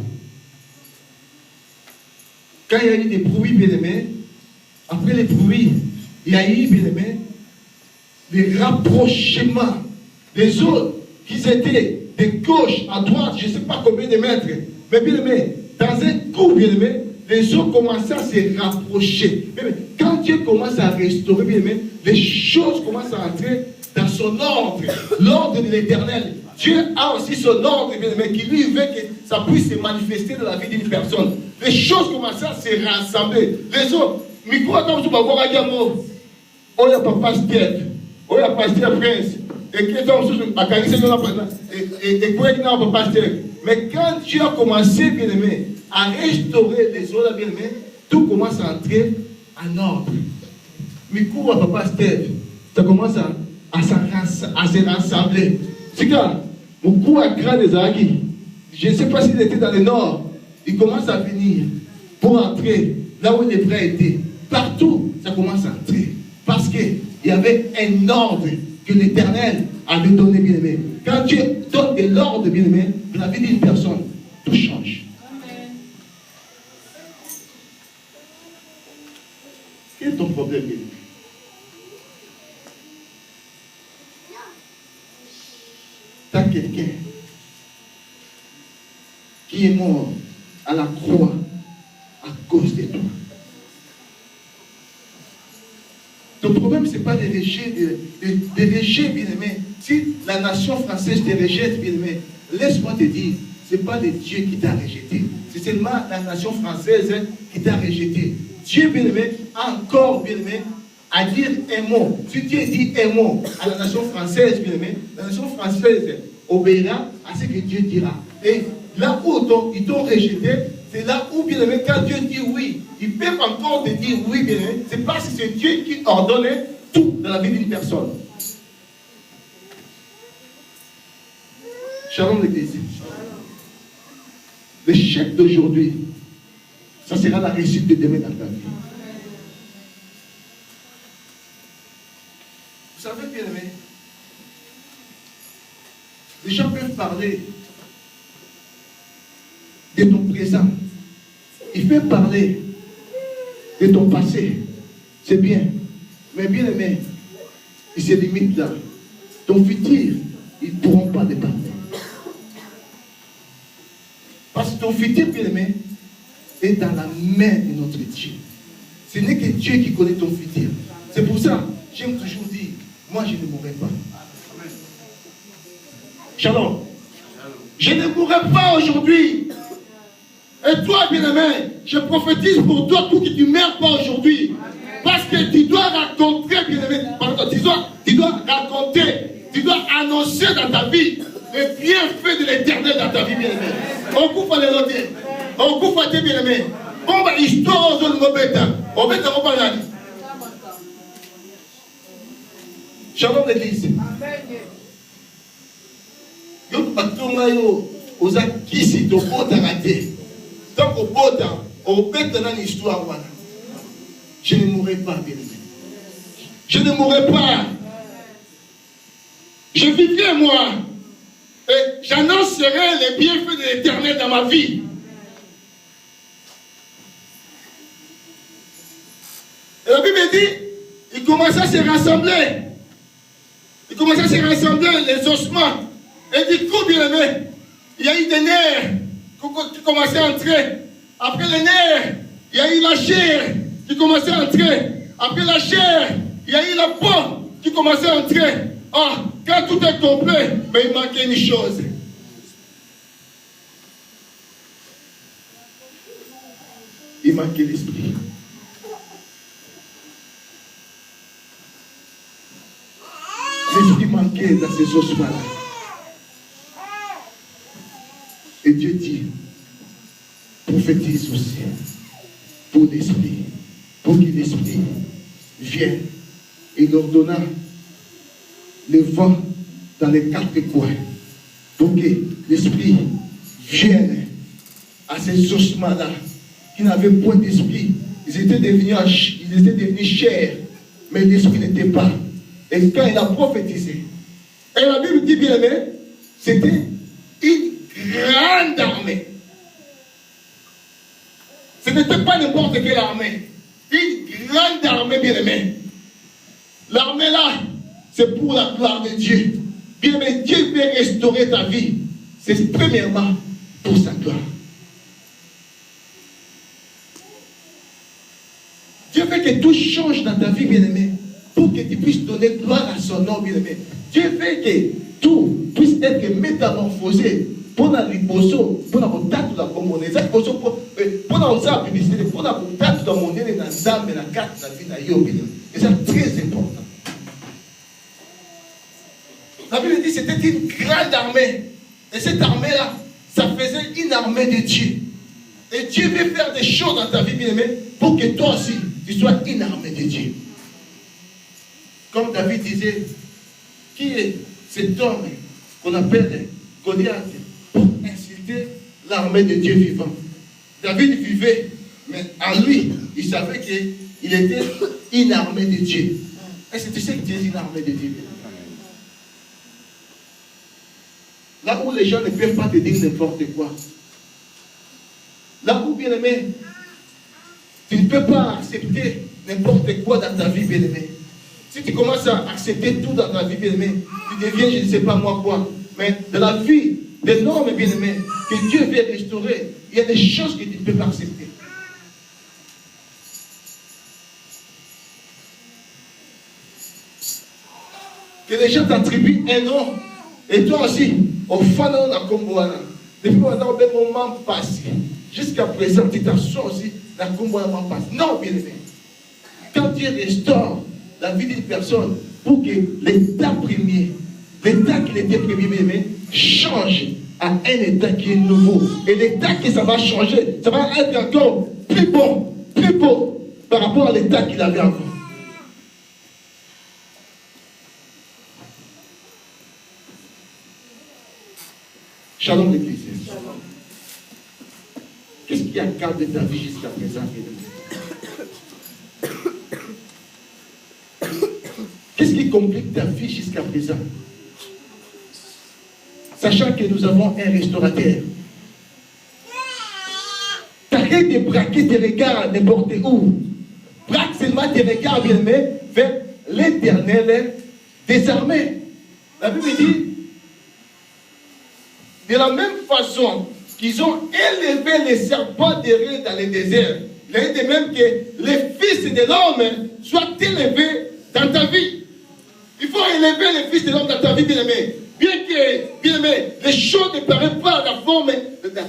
Quand il y a eu des bruits, bien aimés, après les bruits, il y a eu, bien aimés, des rapprochements des autres qui étaient de gauche à droite, je ne sais pas combien de mètres, mais bien aimé, dans un coup, bien aimé, les autres commençaient à se rapprocher. Bien aimé, quand Dieu commence à restaurer, bien aimé, les choses commencent à entrer dans son ordre, l'ordre de l'Éternel. Dieu a aussi son ordre, bien aimé, qui lui veut que ça puisse se manifester dans la vie d'une personne. Les choses commencent à se rassembler. Les autres, mais quoi comme tu vas voir à Gamo? Oh, il y a papa Steph, oh, il y a pasteur Prince, et qui est à Carissé, et quoi qu'il y a papa Steph. Mais quand Dieu a commencé, bien aimé, à restaurer les autres, bien aimé, tout commence à entrer en ordre. Mais quoi, papa Steph, ça commence à se rassembler. C'est quand mon coup à crâne des Agui, je ne sais pas s'il était dans le nord, il commence à venir pour entrer là où les vrais étaient. Partout, ça commence à entrer. Parce qu'il y avait un ordre que l'Éternel avait donné, bien aimé. Quand Dieu donne de l'ordre, bien aimé, dans la vie d'une personne, tout change. Amen. Quel est ton problème, bien aimé? T'as quelqu'un qui est mort à la croix à cause de toi. Ton problème, ce n'est pas de rejet, bien aimé. Si la nation française te rejette, bien aimé, laisse-moi te dire, ce n'est pas le Dieu qui t'a rejeté. C'est seulement la nation française qui t'a rejeté. Dieu, bien aimé, a encore, bien aimé, à dire un mot. Si Dieu dit un mot à la nation française, bien aimé, la nation française obéira à ce que Dieu dira. Et là où ils t'ont rejeté, c'est là où, bien aimé, quand Dieu dit oui, ils peuvent encore te dire oui, bien aimé. C'est parce que c'est Dieu qui ordonnait tout dans la vie d'une personne. Shalom l'Église. L'échec d'aujourd'hui, ça sera la réussite de demain dans ta vie. Vous savez, bien aimé, les gens peuvent parler de ton présent. Ils peuvent parler de ton passé. C'est bien. Mais bien aimé, il se limite là. Ton futur, ils ne pourront pas dépendre. Parce que ton futur, bien aimé, est dans la main de notre Dieu. Ce n'est que Dieu qui connaît ton futur. C'est pour ça, j'aime toujours dire, moi je ne mourrai pas. Shalom. Je ne mourrai pas aujourd'hui. Et toi, bien-aimé, je prophétise pour toi pour que tu ne meurs pas aujourd'hui. Parce que tu dois raconter, bien-aimé, tu dois raconter, tu dois annoncer dans ta vie le bienfait de l'Éternel dans ta vie, bien-aimé. On coupe les noter. On coupe les bien-aimé. On va histoire aux autres mobeta. On va te reparler. Shalom l'Église. Aux acquis, au bota raté. Tant qu'au bota, au bête dans l'histoire, je ne mourrai pas, bien aimé. Je ne mourrai pas. Je vivrai, moi. Et j'annoncerai les bienfaits de l'Éternel dans ma vie. Et la Bible dit, il commençait à se rassembler. Il commençait à se rassembler, les ossements. Et du coup, bien aimé, il y a eu des nerfs qui commençaient à entrer. Après les nerfs, il y a eu la chair qui commençait à entrer. Après la chair, il y a eu la peau qui commençait à entrer. Ah, quand tout est complet, mais il manquait une chose. Il manquait l'esprit. L'esprit manquait dans ces ossements-là. Et Dieu dit, prophétise aussi pour l'esprit, pour que l'esprit vienne. Il ordonna le vent dans les quatre coins pour que l'esprit vienne à ces ossements-là qui n'avaient point d'esprit. Ils étaient devenus chair, mais l'esprit n'était pas. Et quand il a prophétisé, et la Bible dit bien aimé, c'était une grande armée. Ce n'était pas n'importe quelle armée. Une grande armée, bien aimé. L'armée là, c'est pour la gloire de Dieu. Bien aimé, Dieu veut restaurer ta vie. C'est premièrement pour sa gloire. Dieu veut que tout change dans ta vie, bien-aimé, pour que tu puisses donner gloire à son nom, bien-aimé. Dieu veut que tout puisse être métamorphosé pour la liboso, pour la montagne de la commune. C'est pour la publicité, pour la montagne de la monnaie, dans l'âme et la carte de la vie d'ailleurs. Et c'est très important. La Bible dit que c'était une grande armée. Et cette armée-là, ça faisait une armée de Dieu. Et Dieu veut faire des choses dans ta vie, bien-aimé, pour que toi aussi, tu sois une armée de Dieu. Comme David disait, qui est cet homme qu'on appelle Goliath pour insulter l'armée de Dieu vivant? David vivait, mais en lui, il savait qu'il était une armée de Dieu. Est-ce que tu sais que tu es une armée de Dieu? Là où les gens ne peuvent pas te dire n'importe quoi. Là où, bien-aimé, tu ne peux pas accepter n'importe quoi dans ta vie, bien-aimé. Si tu commences à accepter tout dans ta vie, bien-aimé, tu deviens, je ne sais pas moi quoi. Mais dans la vie des normes, bien-aimé, que Dieu veut restaurer, il y a des choses que tu ne peux pas accepter. Que les gens t'attribuent un nom, et toi aussi, au fanal la Comboana. Depuis maintenant, le moment passé. Jusqu'à présent, tu t'assois aussi, la Comboana passe. Non, bien aimé. Quand Dieu restaure la vie d'une personne, pour que l'état premier, l'état qui était premier, bien aimé, change à un état qui est nouveau. Et l'état que ça va changer, ça va être encore plus bon, plus beau par rapport à l'état qu'il avait avant. Shalom l'église. Qu'est-ce qui a gardé ta vie jusqu'à présent? Qu'est-ce qui complique ta vie jusqu'à présent? Sachant que nous avons un restaurateur. T'arrêtes de braquer tes regards n'importe où. Braque seulement tes regards, bien-aimés, vers l'Éternel des armées. La Bible dit, de la même façon qu'ils ont élevé les serpents de Dieu dans le désert, il est de même que les fils de l'homme soient élevés dans ta vie. Il faut élever les fils de l'homme dans ta vie, bien-aimé. Bien que, bien-aimé, les choses ne paraissent pas à la forme,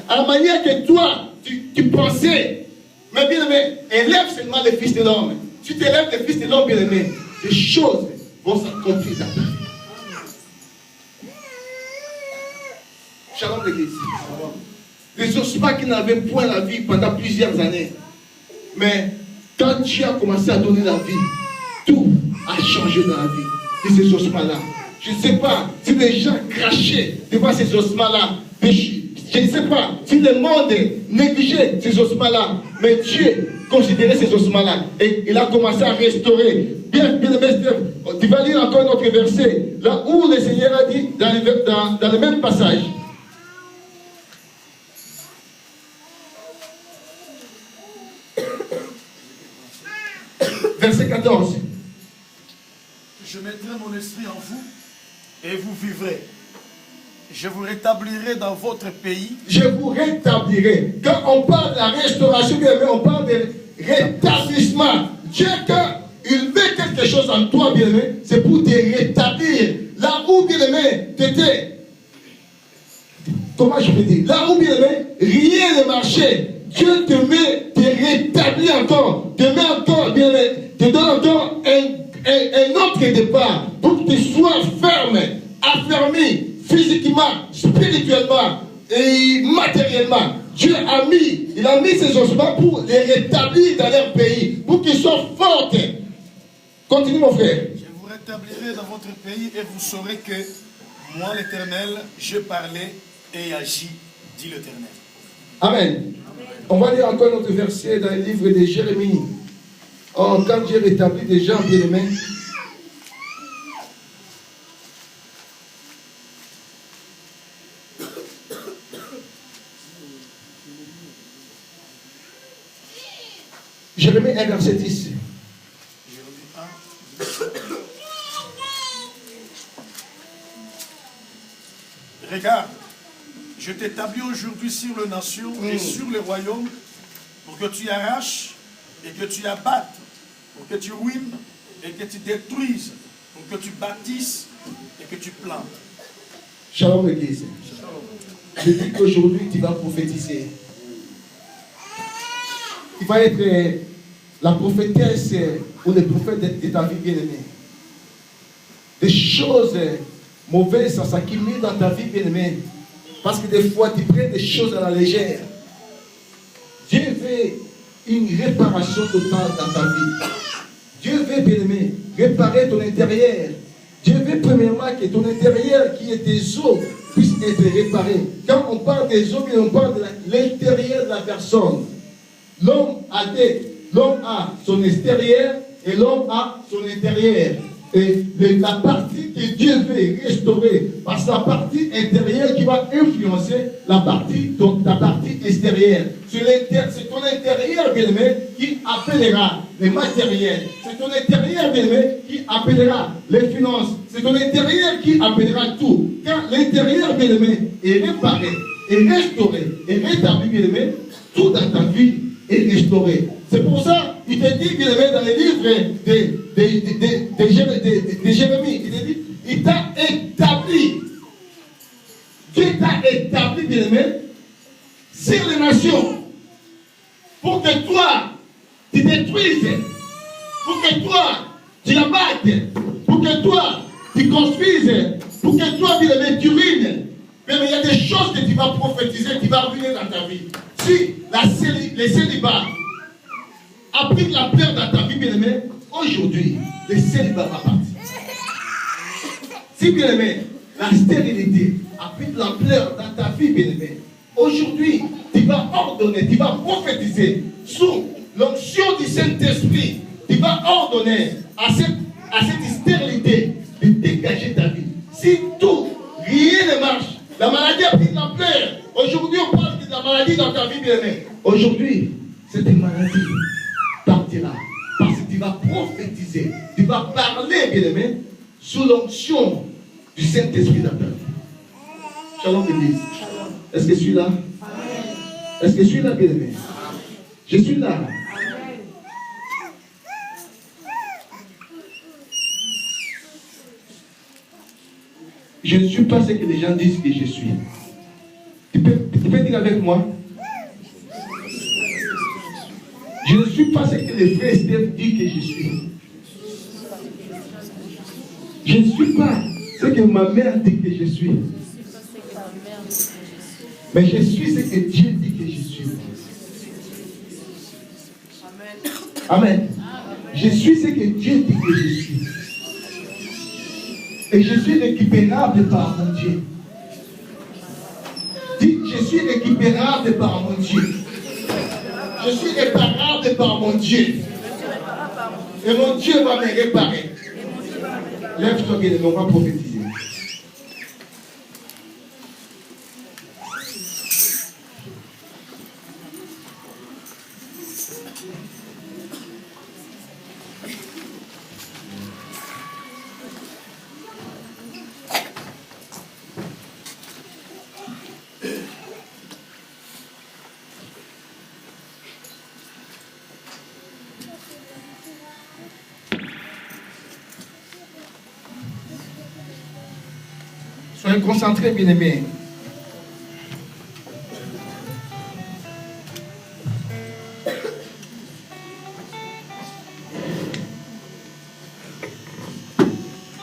à la manière que toi, tu pensais. Mais bien-aimé, élève seulement les fils de l'homme. Si tu élèves les fils de l'homme, bien-aimé, les choses vont s'accomplir dans ta vie. Shalom l'église. Les ossements qui n'avaient point la vie pendant plusieurs années. Mais quand Dieu a commencé à donner la vie, tout a changé dans la vie de ces ossements-là. Je ne sais pas si les gens crachaient devant ces ossements-là. Je ne sais pas si le monde négligeait ces ossements-là. Mais Dieu considérait ces ossements-là. Et il a commencé à restaurer. Bien, tu vas lire encore notre verset. Là où le Seigneur a dit, dans le même passage. Verset 14. Je mettrai mon esprit en vous et vous vivrez. Je vous rétablirai dans votre pays. Je vous rétablirai. Quand on parle de la restauration, on parle de rétablissement. Dieu, quand il met quelque chose en toi, bien-aimé, c'est pour te rétablir. Là où, bien-aimé, tu étais. Comment je peux dire? Là où, bien-aimé, rien ne marchait. Dieu te met, te rétablit encore. Te met encore, bien-aimé, te donne encore un autre départ. Pour que tu sois ferme, affermi, physiquement, spirituellement et matériellement. Dieu a mis ses ossements pour les rétablir dans leur pays, pour qu'ils soient forts. Continue mon frère. Je vous rétablirai dans votre pays et vous saurez que moi l'Éternel, je parlais et agis, dit l'Éternel. Amen. On va lire encore notre verset dans le livre de Jérémie. Oh, quand Dieu rétablit des gens bien-aimés, Jérémie 1, verset 10. Regarde, je t'établis aujourd'hui sur les nations et sur les royaumes pour que tu arraches et que tu abattes, pour que tu ruines et que tu détruises, pour que tu bâtisses et que tu plantes. Shalom l'église. Je dis qu'aujourd'hui tu vas prophétiser. Tu vas être la prophétesse ou le prophète de ta vie bien-aimée. Des choses mauvaises, ça s'accumule dans ta vie bien-aimée. Parce que des fois tu prends des choses à la légère. Dieu veut une réparation totale dans ta vie. Dieu veut, bien-aimé, réparer ton intérieur. Dieu veut premièrement que ton intérieur, qui est tes os, puisse être réparé. Quand on parle des os, on parle de l'intérieur de la personne. L'homme a son extérieur et l'homme a son intérieur. Et la partie que Dieu veut restaurer, parce que la partie intérieure qui va influencer la partie extérieure. C'est ton intérieur, bien-aimé, qui appellera les matériels. C'est ton intérieur, bien-aimé, qui appellera les finances. C'est ton intérieur qui appellera tout. Quand l'intérieur, bien-aimé, est réparé, est restauré, est rétabli, bien-aimé, tout dans ta vie est restauré. C'est pour ça qu'il te dit, bien-aimé, dans les livres de Jérémie, il te dit, il t'a établi. Dieu t'a établi, bien-aimé, sur les nations, pour que toi, tu détruises, pour que toi, tu abattes, pour que toi, tu construises, pour que toi, bien-aimé, tu ruines. Mais il y a des choses que tu vas prophétiser, qui vont ruiner dans ta vie. Si les célibats a pris de la peur dans ta vie, bien-aimé, aujourd'hui, le célibat va partir. Si, bien-aimé, la stérilité a pris de l'ampleur dans ta vie, bien-aimé, aujourd'hui, tu vas ordonner, tu vas prophétiser sous l'onction du Saint-Esprit. Tu vas ordonner à cette stérilité de dégager ta vie. Si tout, rien ne marche, la maladie a pris de l'ampleur. Aujourd'hui, on parle de la maladie dans ta vie, bien-aimé. Aujourd'hui, cette maladie partira. Parce que tu vas prophétiser, tu vas parler, bien-aimé, sous l'onction du Saint-Esprit dans ta vie. Shalom, Église. Est-ce que je suis là? Est-ce que je suis là, bien-aimé? Je suis là. Je ne suis pas ce que les gens disent que je suis. Tu peux dire avec moi? Je ne suis pas ce que les frères Steph disent que je suis. Je ne suis pas ce que ma mère dit que je suis. Mais je suis ce que Dieu dit que je suis. Amen. Je suis ce que Dieu dit que je suis. Et je suis récupérable par mon Dieu. Dis, je suis récupérable par mon Dieu. Je suis réparable par mon Dieu. Et mon Dieu va me réparer. Lève-toi bien, on va prophétiser. Soyez concentrés, bien-aimés.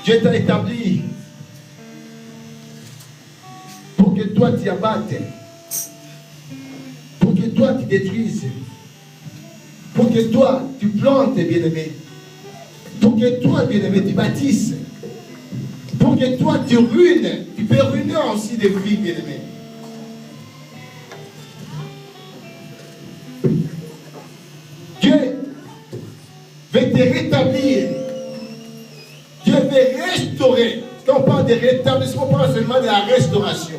Dieu t'a établi pour que toi tu abattes, pour que toi tu détruises, pour que toi tu plantes, bien-aimé, pour que toi, bien-aimé, tu bâtisses, pour que toi tu ruines. Tu peux ruiner aussi des vies, bien-aimés. Dieu te rétablir. Dieu veut restaurer. Quand on parle de rétablissement, on parle seulement de la restauration.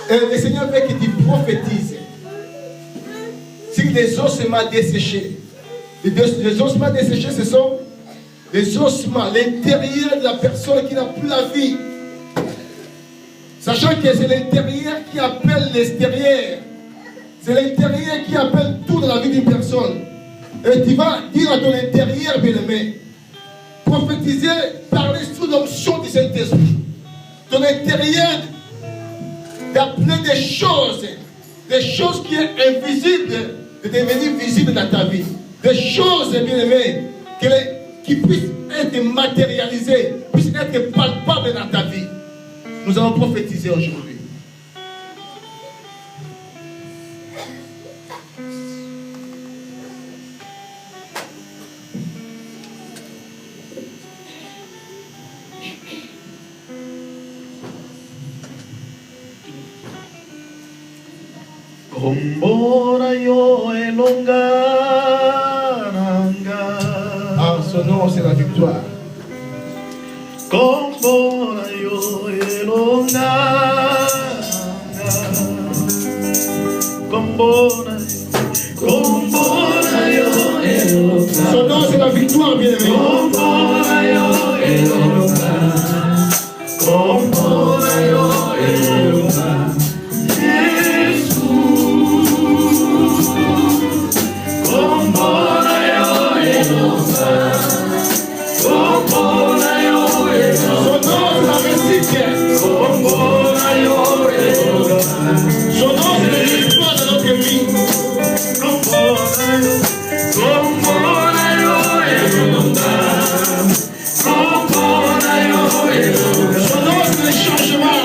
Et le Seigneur veut que tu prophétises. Si les ossements desséchés, les ossements desséchés, ce sont les ossements, l'intérieur de la personne qui n'a plus la vie. Sachant que c'est l'intérieur qui appelle l'extérieur. C'est l'intérieur qui appelle tout dans la vie d'une personne. Et tu vas dire à ton intérieur, bien-aimé, prophétiser, parler sous l'onction du Saint-Esprit. Ton intérieur d'appeler des choses qui sont invisibles, de devenir visibles dans ta vie. Des choses, bien-aimées, qui puissent être matérialisées, puissent être palpables dans ta vie. Nous allons prophétiser aujourd'hui. Kombora yo elonga nanga. Ah, son nom c'est la victoire. Kombora yo elonga nanga. Kombora yo elonga. Son nom c'est la victoire, bien-aimé. Kombora yo elonga. Kombora yo elonga. Son nom c'est l'histoire de notre vie. Son nom c'est le changement.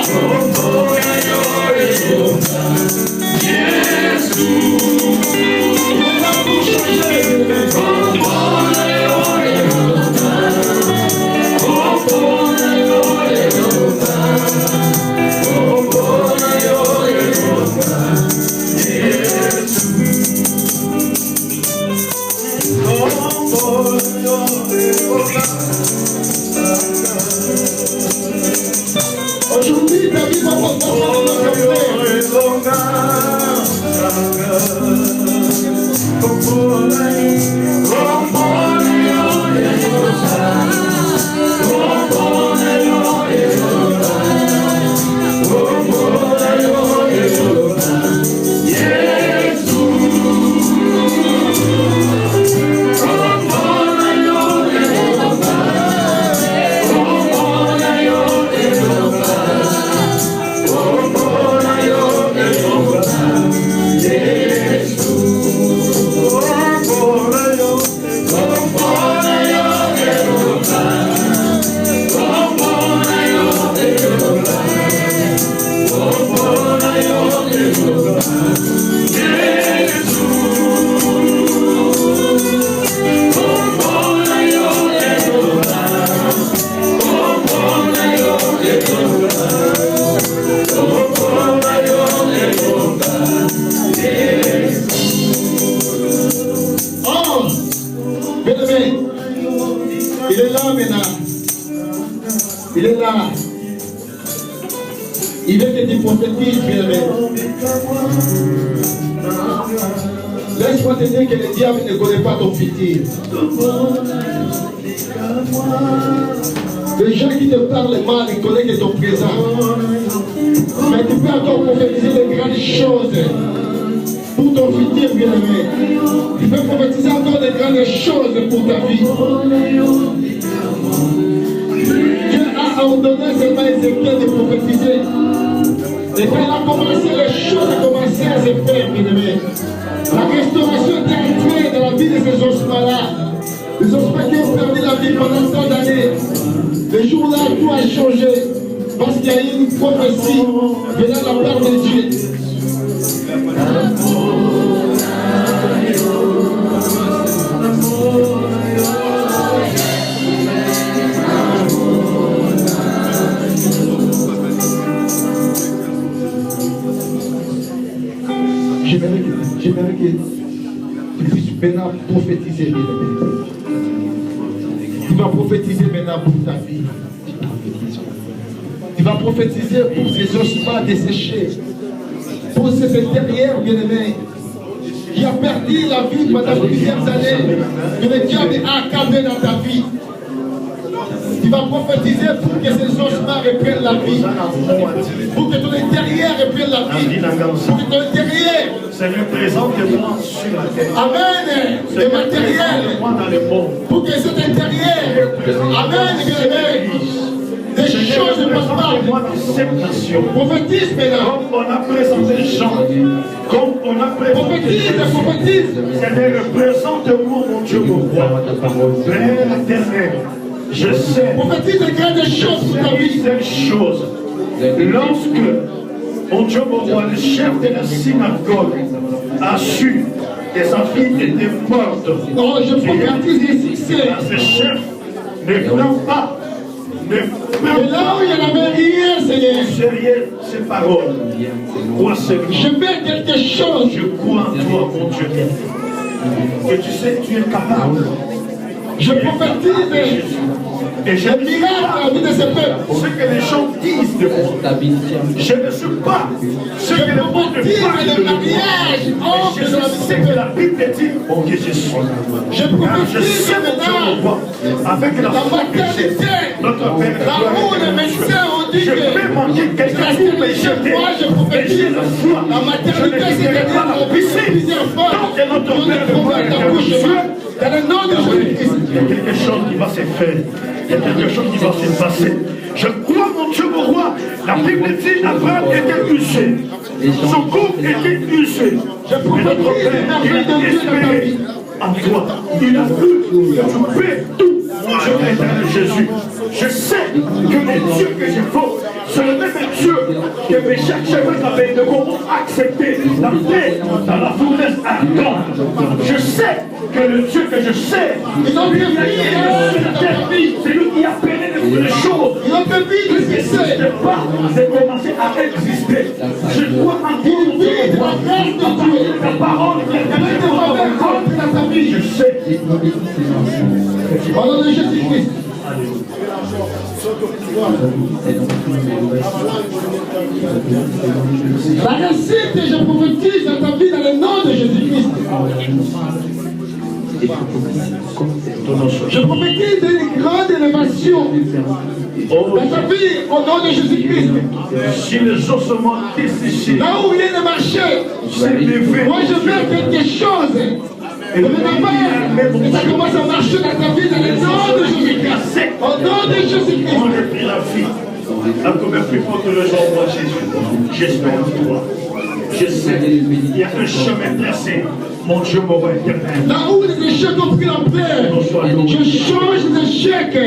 Il est là pour changer. Aujourd'hui, ta vie va transformer notre Il est là maintenant. Il est là. Il veut que tu prophétises, bien-aimé. Laisse-moi te dire que le diable ne connaît pas ton futur. Les gens qui te parlent mal, ils connaissent ton présent. Mais tu peux encore prophétiser de grandes choses pour ton futur, bien-aimé. Tu peux prophétiser encore de grandes choses pour ta vie. Dieu a ordonné seulement à Ézéchiel de prophétiser. Et quand il a commencé, les choses ont commencé à se faire, bien-aimé. La restauration est entrée dans la vie de ces ossements-là. Les ossements qui ont perdu la vie pendant tant d'années. Le jour-là, tout a changé. Parce qu'il y a eu une prophétie venant de la part de Dieu. J'aimerais que maintenant prophétiser, bien-aimé. Tu vas prophétiser maintenant pour ta vie. Tu vas prophétiser pour ces ossements desséchés. Pour cet intérieur, bien-aimé, qui a perdu la vie pendant plusieurs années, que le diable a accablé dans ta vie. Tu vas prophétiser pour que ces ossements reprennent la vie. Pour que ton intérieur reprenne la vie. Pour que ton intérieur. Seigneur, présente-moi sur la terre. Amen. Le matériel. Pour que cet intérieur. Amen. Des choses ne passent pas. Prophétise maintenant. Comme on a présenté Jean. Comme on a présenté. Prophétise. Seigneur, présente-moi mon Dieu, mon roi. Père éternel. Je sais. Prophétise de grandes choses pour ta vie. Cette chose. Lorsque, mon Dieu, mon roi, le chef de la synagogue a su que sa fille était morte. Oh, je prophétise des succès. Ce chef ne prend pas. Et là où il n'y en avait rien, Seigneur. Sérieux, ces paroles. Crois seulement. Je fais quelque chose. Je crois en toi, mon Dieu. Que tu sais que tu es capable. Je prophétise Et je le miracle dans la vie de ce peuple. ce que les gens disent de moi. Je ne suis pas ce que le monde Prophétise parle de le moi. mariage. Oh, Je que je sais que la Bible dit que je suis. Je Car je prophétise sais mon Dieu, mon roi, avec la la foi que j'ai. maternité. Notre Père, Là où les médecins ont dit je que peux manquer quelqu'un pour me jeter. moi je Mais prophétise j'ai la foi. la Je maternité, ne c'est quitterai pas la piscine. plusieurs fois. Tant que notre On Père ne ne voit promet que d'accouchement. Dans le nom de Jésus-Christ. il y a quelque chose qui va se faire. Il y a quelque chose qui va se passer. Je crois, mon Dieu, mon roi. La Bible dit Abraham était usé. Son corps était usé. Mais notre Père, il a espéré en toi. Il a vu que tu peux tout. Mon Dieu éternel Jésus. Je sais que le Dieu que je vaux, c'est le même Dieu que mes chercheurs avaient de comment accepter la paix dans la fournaise ardente. Je sais que le Dieu que je sais, Ils ont lui bien qui a créé la vie, c'est lui qui a créé les choses. Ils ont fait vite Il ce ne que c'est. n'existe pas, c'est commencer à exister. Je crois en Dieu, mon Dieu, Vite mon la roi. grâce de Dieu. Ta parole qui est Avec des mauvais comptes dans ta vie. je sais. Au nom de Jésus-Christ. La réussite que je prophétise dans ta vie dans le nom de Jésus-Christ. Je prophétise une grande élévation dans ta vie au nom de Jésus-Christ. Si les ossements desséchés, Là où il est de marcher, c'est levé. moi je fais quelque chose. Et maintenant, ça commence à marcher dans ta vie dans le nom de Jésus-Christ. Au nom de Jésus-Christ. Moi, je prie la vie. La combien plus fort que le jour moi Jésus. J'espère en toi. Je sais, il y a un chemin tracé. Mon Dieu, mon roi éternel. Là où les échecs ont pris l'ampleur, je change les échecs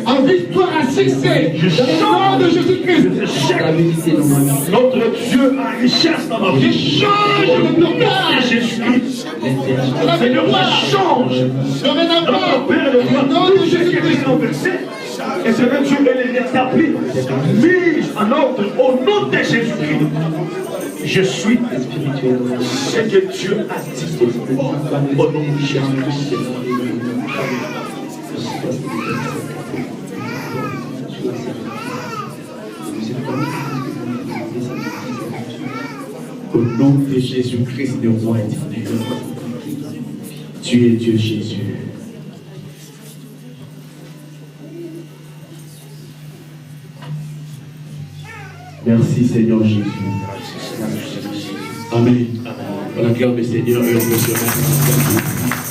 en victoire, à succès. Dans le nom de Jésus-Christ. Notre Dieu a richesse dans ma Je vie. change le blocage. Jésus-Christ. La Seigneur, victoire. change. Dorénavant, Notre Père au nom de tout ce qui Jésus-Christ. est renversé. Et Seigneur Dieu, elle est établie, mise en ordre au nom de Jésus-Christ. Je suis ce que Dieu a dit au nom de Jésus-Christ. Au nom de Jésus-Christ, le roi éternel. Tu es Dieu Jésus. Merci Seigneur Jésus. Amen. On acclame le Seigneur et on peut se mettre.